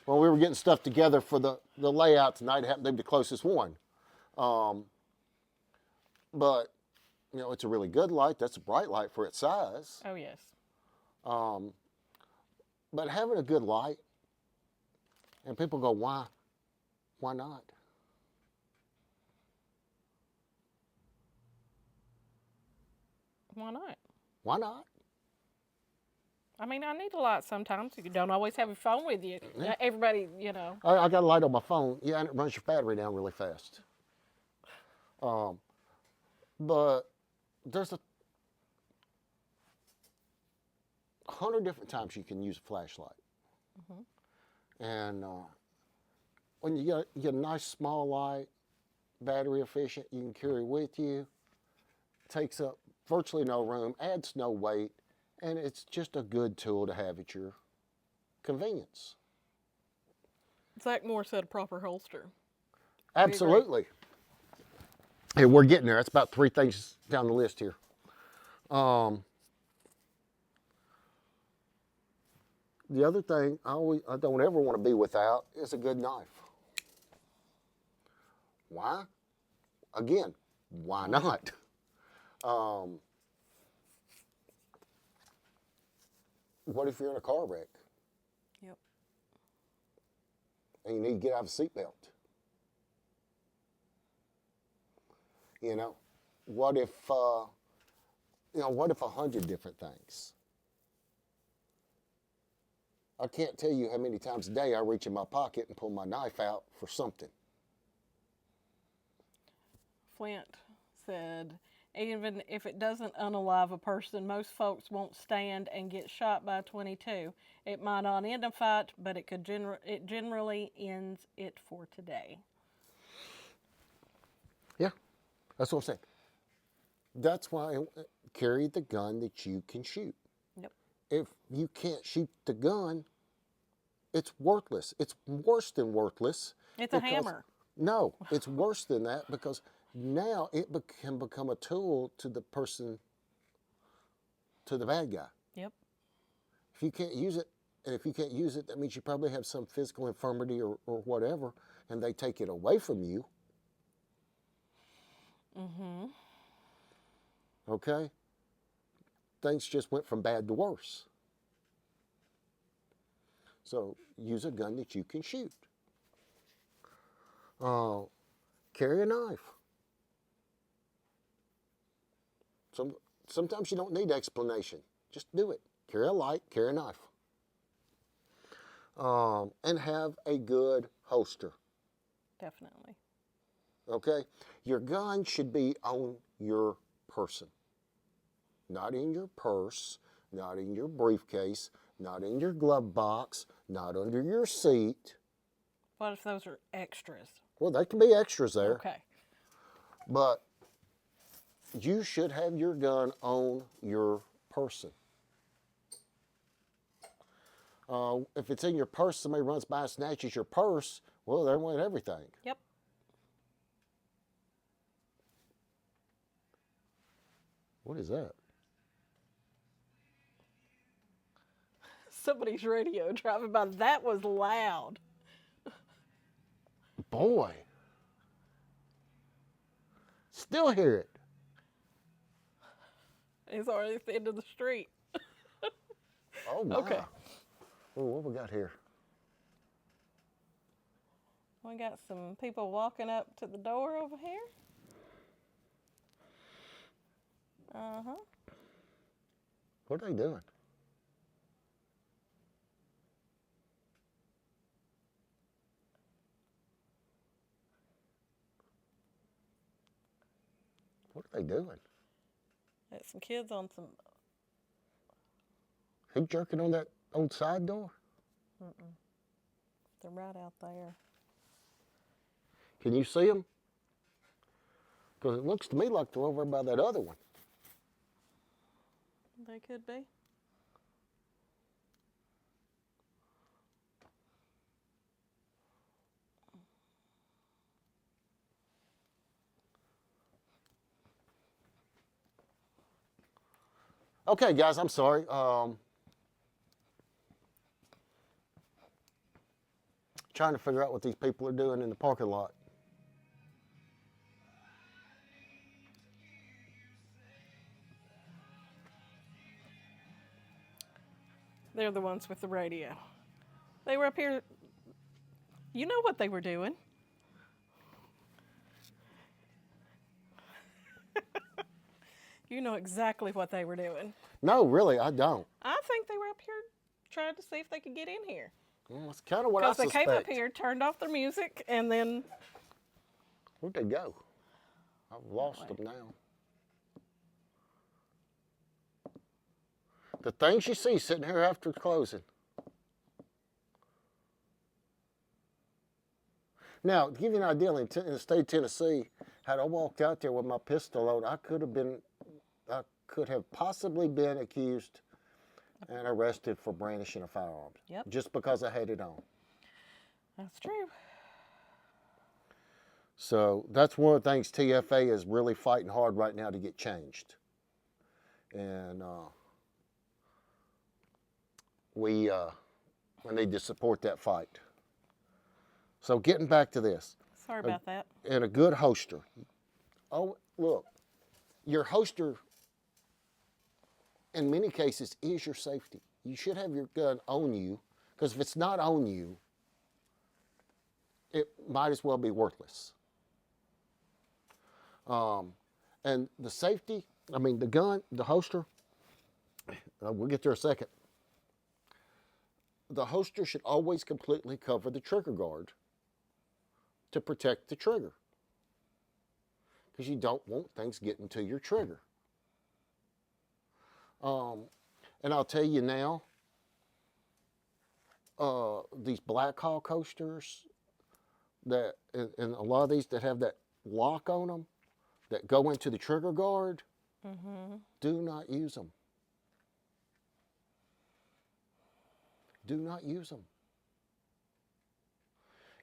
When we were getting stuff together for the layout tonight, it happened to be the closest one. But, you know, it's a really good light. That's a bright light for its size. Oh, yes. But having a good light, and people go, why? Why not? Why not? Why not? I mean, I need a light sometimes. You don't always have your phone with you. Yeah. Everybody, you know. I got a light on my phone. Yeah, and it runs your battery down really fast. But there's 100 different times you can use a flashlight. Mm-hmm. And when you get a nice small light, battery efficient, you can carry with you, takes up virtually no room, adds no weight, and it's just a good tool to have at your convenience. Zach Moore said a proper holster. Absolutely. Hey, we're getting there. That's about 3 things down the list here. The other thing I don't ever want to be without is a good knife. Why? Again, why not? What if you're in a car wreck? Yep. And you need to get out of a seatbelt? You know, what if 100 different things? I can't tell you how many times a day I reach in my pocket and pull my knife out for something. Flint said, even if it doesn't unalive a person, most folks won't stand and get shot by a 22. It might not end a fight, but it generally ends it for today. Yeah, that's what I'm saying. That's why I carry the gun that you can shoot. Yep. If you can't shoot the gun, it's worthless. It's worse than worthless. It's a hammer. No, it's worse than that because now it can become a tool to the person, to the bad guy. Yep. If you can't use it, and if you can't use it, that means you probably have some physical infirmity or whatever, and they take it away from you. Mm-hmm. Okay? Things just went from bad to worse. So use a gun that you can shoot. Carry a knife. Sometimes you don't need explanation. Just do it. Carry a light, carry a knife. And have a good holster. Definitely. Okay? Your gun should be on your person. Not in your purse, not in your briefcase, not in your glove box, not under your seat. What if those are extras? Well, they can be extras there. Okay. But you should have your gun on your person. If it's in your purse, somebody runs by and snatches your purse, well, they want everything. Yep. What is that? Somebody's radio driving by. That was loud. Boy. Still hear it. He's already at the end of the street. Oh, my. Okay. Oh, what we got here? We got some people walking up to the door over here. Uh-huh. What are they doing? What are they doing? Got some kids on some... He jerking on that old side door? They're right out there. Can you see them? Because it looks to me like they're over by that other one. They could be. Okay, guys, I'm sorry. Trying to figure out what these people are doing in the parking lot. They're the ones with the radio. They were up here. You know what they were doing. You know exactly what they were doing. No, really, I don't. I think they were up here trying to see if they could get in here. Well, that's kind of what I Because they suspect. came up here, turned off their music, and then... Where'd they go? I've lost them now. The things you see sitting here after closing. Now, to give you an idea, in the state of Tennessee, had I walked out there with my pistol load, I could have possibly been accused and arrested for brandishing a firearm. Yep. Just because I had it on. That's true. So that's one of the things TFA is really fighting hard right now to get changed. And we need to support that fight. So getting back to this. Sorry about that. And a good holster. Oh, look, your holster in many cases is your safety. You should have your gun on you, because if it's not on you, it might as well be worthless. And the safety, I mean, the gun, the holster, we'll get there in a second. The holster should always completely cover the trigger guard to protect the trigger, because you don't want things getting to your trigger. And I'll tell you now, these Black Hawk holsters, and a lot of these that have that lock on them, that go into the trigger guard, do not use them. Do not use them.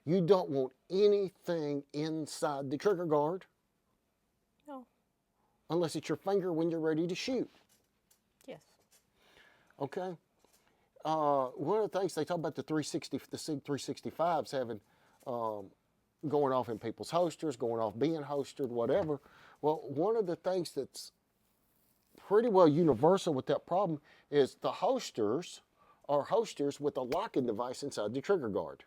You don't want anything inside the trigger guard. No. Unless it's your finger when you're ready to shoot. Yes. Okay. One of the things they talk about the SIG 365s having going off in people's holsters, going off being holstered, whatever. Well, one of the things that's pretty well universal with that problem is the holsters are holsters with a locking device inside the trigger guard.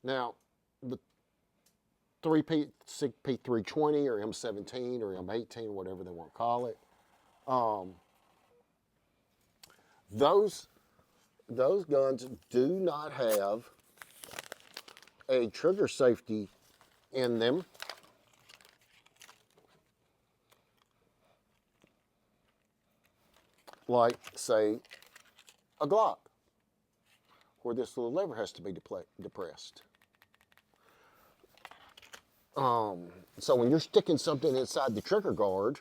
Now, the P320 or M17 or M18, whatever they want to call it. Those guns do not have a trigger safety in them. Like, say, a Glock, where this little lever has to be depressed. So when you're sticking something inside the trigger guard,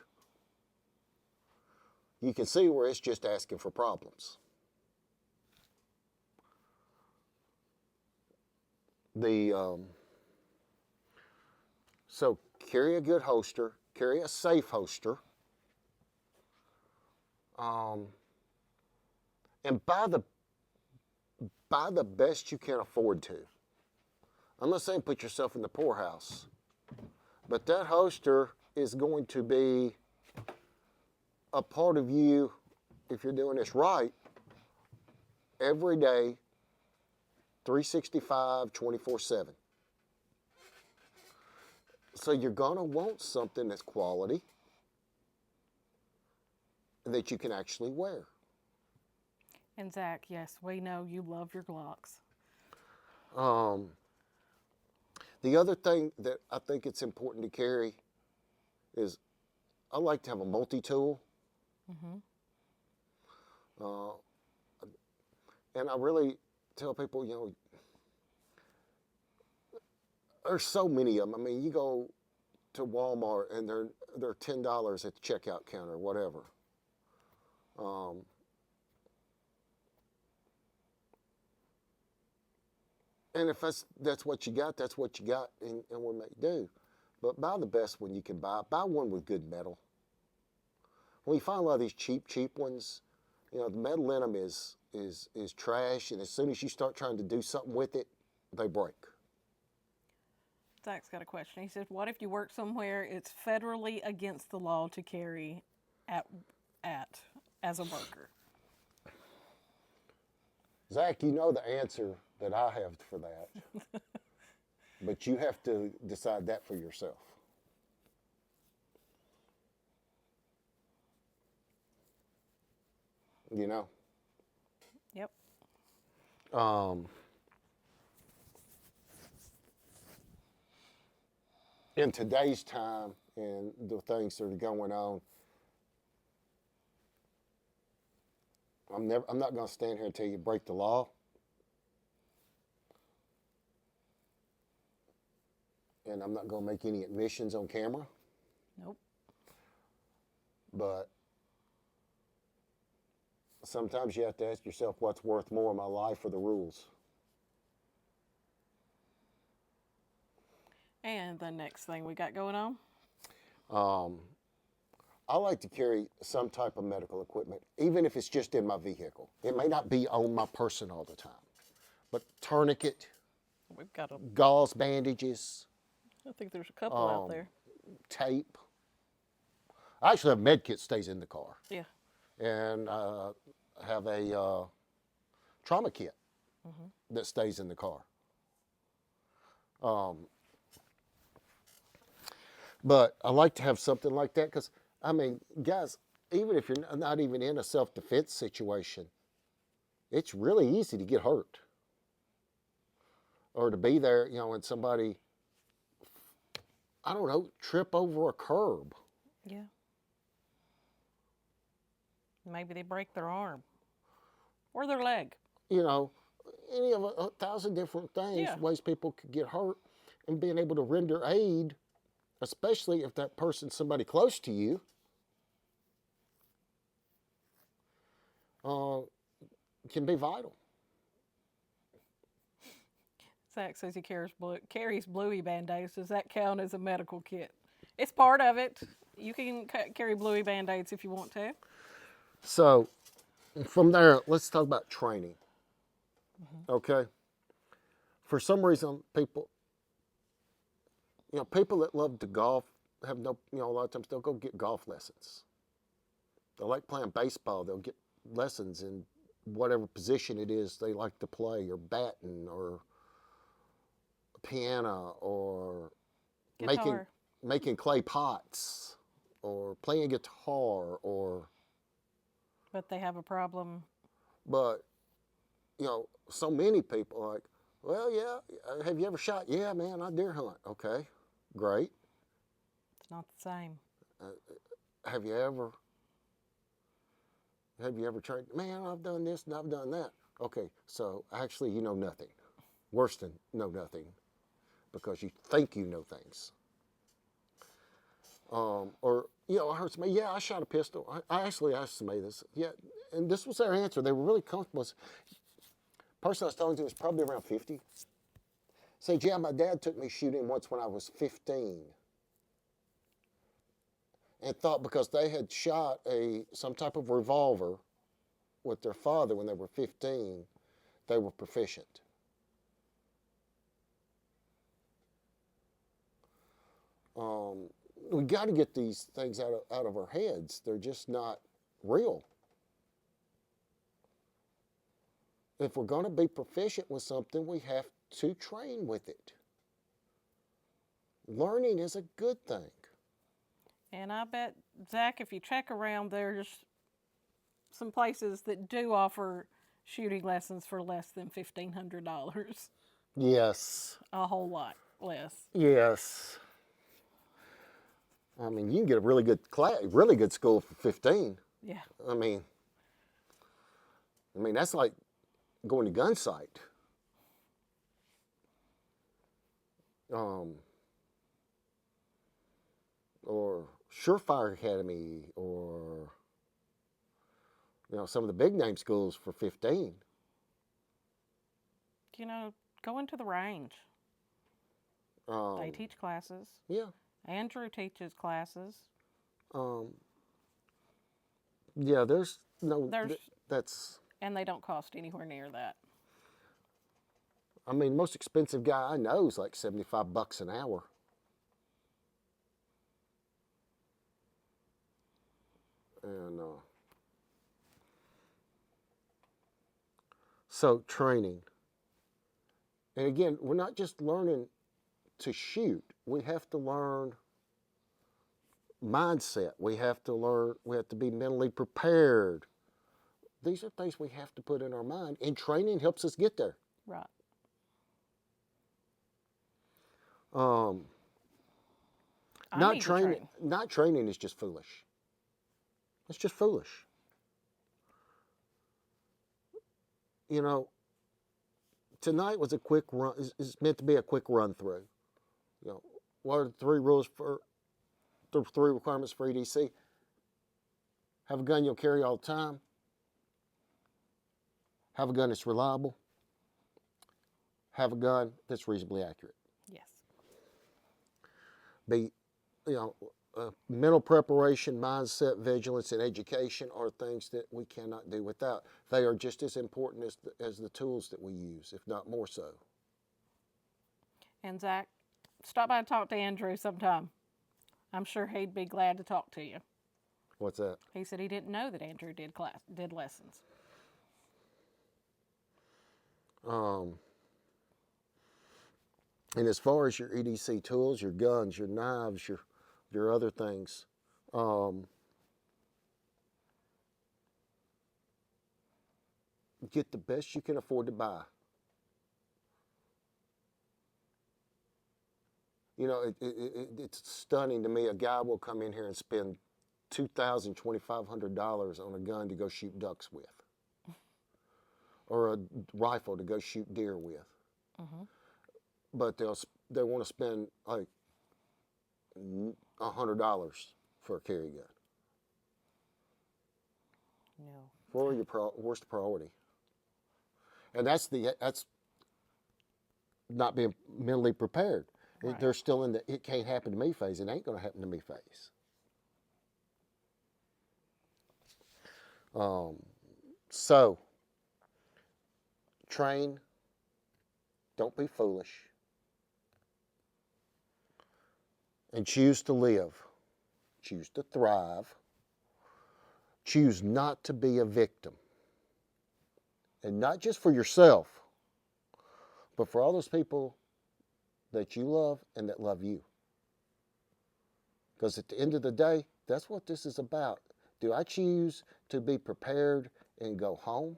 you can see where it's just asking for problems. So carry a good holster, carry a safe holster, and buy the best you can afford to. I'm not saying put yourself in the poorhouse, but that holster is going to be a part of you, if you're doing this right, every day, 365, 24/7. So you're gonna want something that's quality that you can actually wear. And Zach, yes, we know you love your Glocks. The other thing that I think it's important to carry is I like to have a multi-tool. And I really tell people, there's so many of them. I mean, you go to Walmart and they're $10 at the checkout counter, whatever. And if that's what you got, that's what you got, and we may do. But buy the best one you can buy. Buy one with good metal. When you find a lot of these cheap ones, the metal in them is trash, and as soon as you start trying to do something with it, they break. Zach's got a question. He says, what if you work somewhere it's federally against the law to carry at as a worker? Zach, you know the answer that I have for that. But you have to decide that for yourself. Yep. In today's time and the things that are going on, I'm not going to stand here and tell you break the law. And I'm not going to make any admissions on camera. Nope. But sometimes you have to ask yourself what's worth more, my life or the rules. And the next thing we got going on? I like to carry some type of medical equipment, even if it's just in my vehicle. It may not be on my person all the time, but tourniquet, We've got gauze bandages, I think there's a couple out there. tape. I actually have med kit stays in the car. Yeah. And have a trauma kit that stays in the car. But I like to have something like that because, I mean, guys, even if you're not even in a self-defense situation, it's really easy to get hurt. Or to be there, and somebody, I don't know, trip over a curb. Yeah. Maybe they break their arm or their leg. Any of 1,000 different things, ways people could get hurt, and being able to render aid, especially if that person's somebody close to you, can be vital. Zach says he carries Bluey Band-Aids. Does that count as a medical kit? It's part of it. You can carry Bluey Band-Aids if you want to. So, from there, let's talk about training. Okay? For some reason, people that love to golf have a lot of times they'll go get golf lessons. They like playing baseball. They'll get lessons in whatever position it is they like to play, or batting, or piano, or Guitar. making clay pots or playing guitar But they have a problem. but so many people are like, well, yeah, have you ever shot? Yeah, man, I deer hunt. Okay, great. It's not the same. Have you ever tried? Man, I've done this and I've done that. Okay, so actually you know nothing. Worse than know nothing, because you think you know things. Or I heard somebody, yeah, I shot a pistol. I actually asked somebody this, yeah, and this was their answer. They were really comfortable. The person I was talking to was probably around 50. Said, yeah, my dad took me shooting once when I was 15. And thought because they had shot some type of revolver with their father when they were 15, they were proficient. We got to get these things out of our heads. They're just not real. If we're going to be proficient with something, we have to train with it. Learning is a good thing. And I bet, Zach, if you check around, there's some places that do offer shooting lessons for less than $1,500. Yes. A whole lot less. Yes. I mean, you can get a really good school for 15. Yeah. I mean, that's like going to gun sight. Or Surefire Academy, or some of the big name schools for 15. Going to the range. They teach classes. Yeah. Andrew teaches classes. Yeah, that's. And they don't cost anywhere near that. I mean, most expensive guy I know is like $75 an hour. And so training. And again, we're not just learning to shoot. We have to learn mindset. We have to be mentally prepared. These are things we have to put in our mind, and training helps us get there. Right. Not training is just foolish. It's just foolish. Tonight was a quick run. It's meant to be a quick run through. What are the three requirements for EDC? Have a gun you'll carry all the time. Have a gun that's reliable. Have a gun that's reasonably accurate. Yes. Mental preparation, mindset, vigilance, and education are things that we cannot do without. They are just as important as the tools that we use, if not more so. And Zach, stop by and talk to Andrew sometime. I'm sure he'd be glad to talk to you. What's that? He said he didn't know that Andrew did lessons. And as far as your EDC tools, your guns, your knives, your other things, get the best you can afford to buy. It's stunning to me. A guy will come in here and spend $2,000, $2,500 on a gun to go shoot ducks with, or a rifle to go shoot deer with. Mm-hmm. But they want to spend like $100 for a carry gun. No. Where's the priority? And that's not being mentally prepared. Right. They're still in the it can't happen to me phase. It ain't going to happen to me phase. So, train. Don't be foolish. And choose to live. Choose to thrive. Choose not to be a victim. And not just for yourself, but for all those people that you love and that love you. Because at the end of the day, that's what this is about. Do I choose to be prepared and go home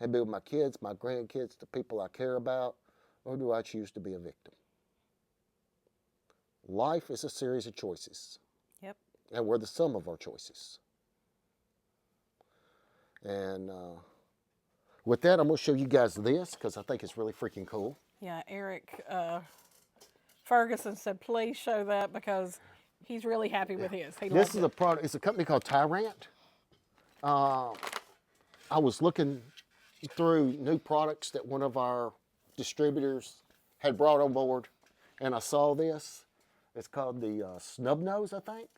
and be with my kids, my grandkids, the people I care about, or do I choose to be a victim? Life is a series of choices. Yep. And we're the sum of our choices. And with that, I'm going to show you guys this because I think it's really freaking cool. Yeah, Eric Ferguson said, please show that because he's really happy with his. He This loves is it. a product. It's a company called Tyrant. I was looking through new products that one of our distributors had brought on board, and I saw this. It's called the Snub Nose, I think.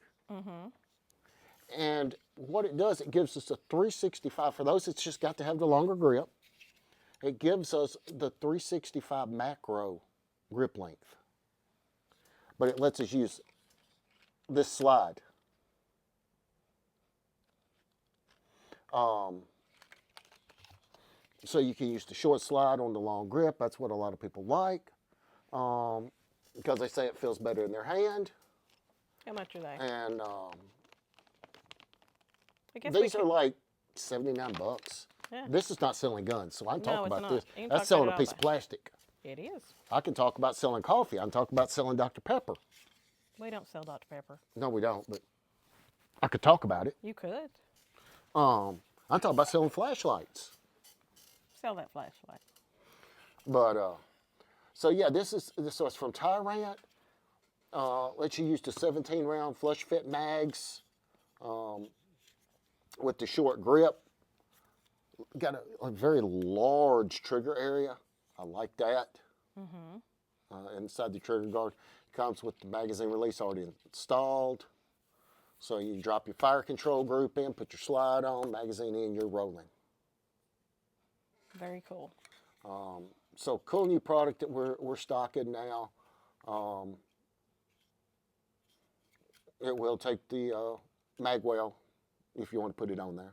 And what it does, it gives us a 365. For those, it's just got to have the longer grip. It gives us the 365 macro grip length. But it lets us use this slide. So you can use the short slide on the long grip. That's what a lot of people like because they say it feels better in their hand. How much are they? And I guess we these are could- like $79. Yeah. This is not selling guns, so I can No, talk it's about not. this. You can That's talk selling about a it piece all of plastic. It is. I can talk about selling coffee. I can talk about selling Dr. Pepper. We don't sell Dr. Pepper. No, we don't, but I could talk about it. You could I'm talking about selling flashlights. sell that flashlight. But so yeah, so it's from Tyrant. Lets you use the 17-round flush fit mags with the short grip. Got a very large trigger area. I like that. Inside the trigger guard comes with the magazine release already installed. So you drop your fire control group in, put your slide on, magazine in, you're rolling. Very cool. So cool new product that we're stocking now. It will take the magwell if you want to put it on there.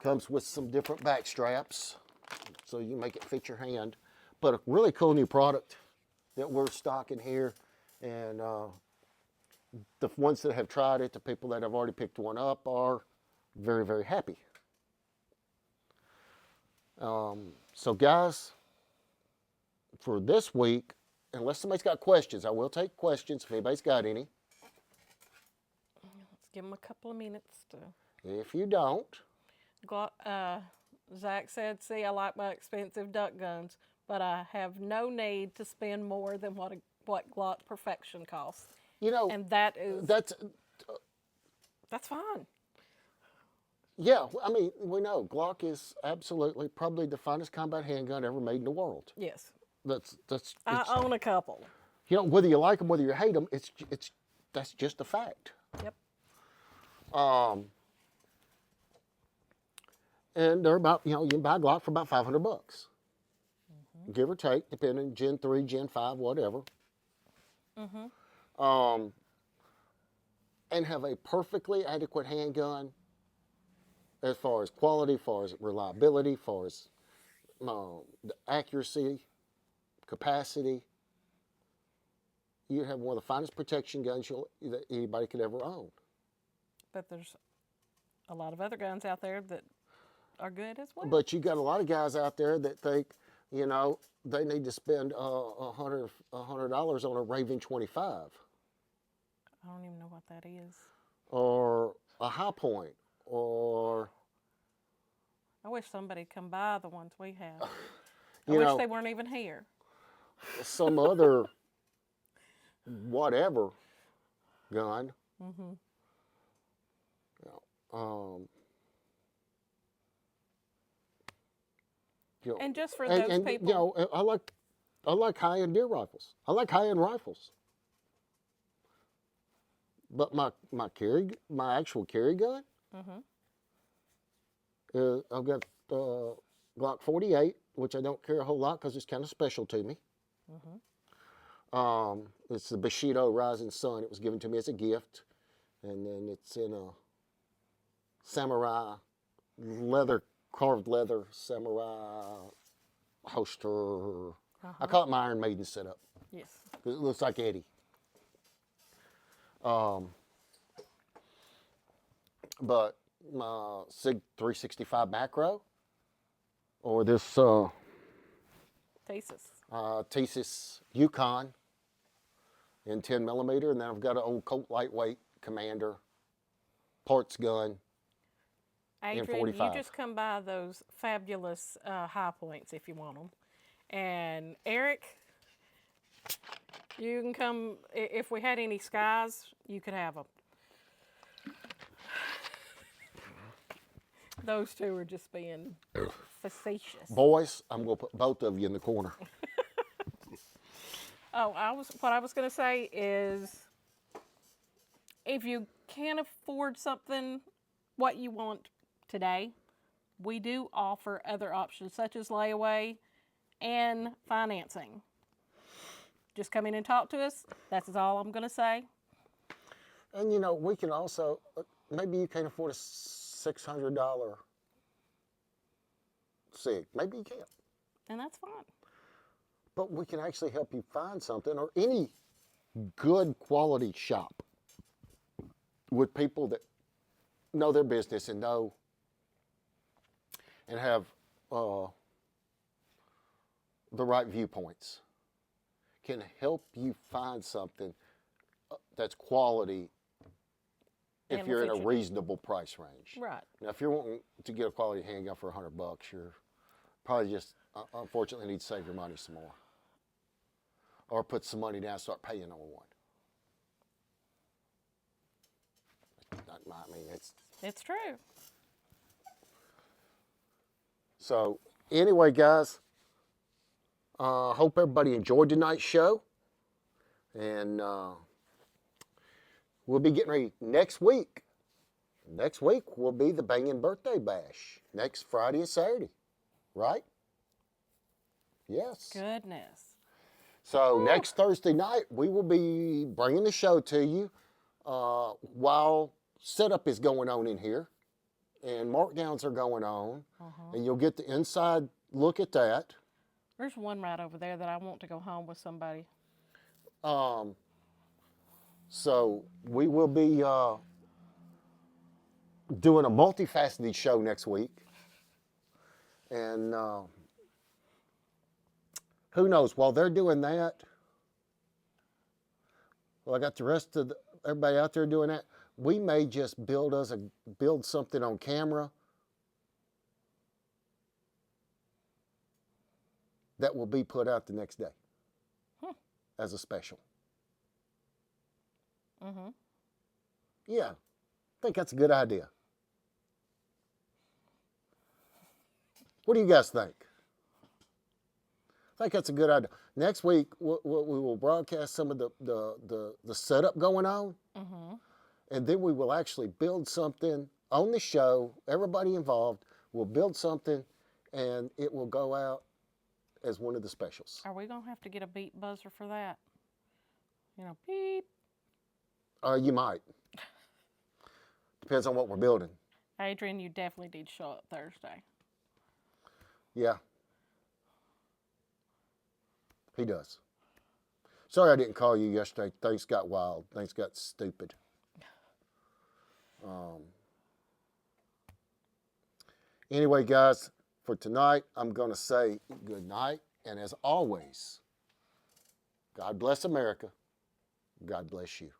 Comes with some different back straps, so you make it fit your hand. But a really cool new product that we're stocking here, and the ones that have tried it, the people that have already picked one up are very, very happy. So guys, for this week, unless somebody's got questions, I will take questions if anybody's got any. Let's give them a couple of minutes to. If you don't, Zach said, see, I like my expensive duck guns, but I have no need to spend more than what Glock Perfection costs. you know, And that is, that's, that's fine. yeah, I mean, we know Glock is absolutely probably the finest combat handgun ever made in the world. Yes. I own a couple. You know, whether you like them, whether you hate them, that's just a fact. Yep. And they're about, you can buy a Glock for about $500, give or take, depending Gen 3, Gen 5, whatever. And have a perfectly adequate handgun as far as quality, as far as reliability, as far as the accuracy, capacity. You have one of the finest protection guns that anybody could ever own. But there's a lot of other guns out there that are good as well. But you got a lot of guys out there that think, they need to spend $100 on a Raven 25 I don't even know what that is. or a High Point or I wish somebody'd come by the ones we have. I You wish know- they weren't even here. some other whatever gun. And just for those people, I like high-end deer rifles. I like high-end rifles. But my actual carry gun, I've got Glock 48, which I don't care a whole lot because it's kind of special to me. It's the Bushido Rising Sun. It was given to me as a gift, and then it's in a samurai carved leather samurai holster. I call it my Iron Maiden setup. yes. It looks like Eddie. But SIG 365 macro, or this Thesis. Thesis Yukon in 10 millimeter, and then I've got an old Colt lightweight Commander parts gun. Adrian, you M45. just come by those fabulous high points if you want them. And Eric, you can come, if we had any skies, you could have them. Those two are just being facetious. Boys, I'm going to put both of you in the corner. Oh, what I was going to say is, if you can't afford something, what you want today, we do offer other options such as layaway and financing. Just come in and talk to us. That's all I'm going to say. And you know, we can also, maybe you can't afford a $600 SIG. Maybe you can't. And that's fine. But we can actually help you find something, or any good quality shop with people that know their business and know and have the right viewpoints can help you find something that's quality if And you're in a efficient. reasonable price range. Right. Now, if you're wanting to get a quality handgun for $100, you're probably just unfortunately need to save your money some more, or put some money down and start paying on one. I mean, It's true. so. Anyway, guys, hope everybody enjoyed tonight's show, and we'll be getting ready next week. Next week will be the Bangin' Birthday Bash. Next Friday and Saturday, right? Yes. Goodness. So next Thursday night, we will be bringing the show to you while setup is going on in here and markdowns are going on. And you'll get the inside look at that. There's one right over there that I want to go home with somebody. So we will be doing a multifaceted show next week. And who knows, while they're doing that, well, I got the rest of everybody out there doing that. We may just build something on camera that will be put out the next day as a special. Yeah, I think that's a good idea. What do you guys think? I think that's a good idea. Next week, we will broadcast some of the setup going on. And then we will actually build something on the show. Everybody involved will build something, and it will go out as one of the specials. Are we going to have to get a beep buzzer for that? You know, beep. You might. Depends on what we're building. Adrian, you definitely need to show up Thursday. Yeah. He does. Sorry I didn't call you yesterday. Things got wild. Things got stupid. Anyway, guys, for tonight, I'm going to say good night. And as always, God bless America. God bless you.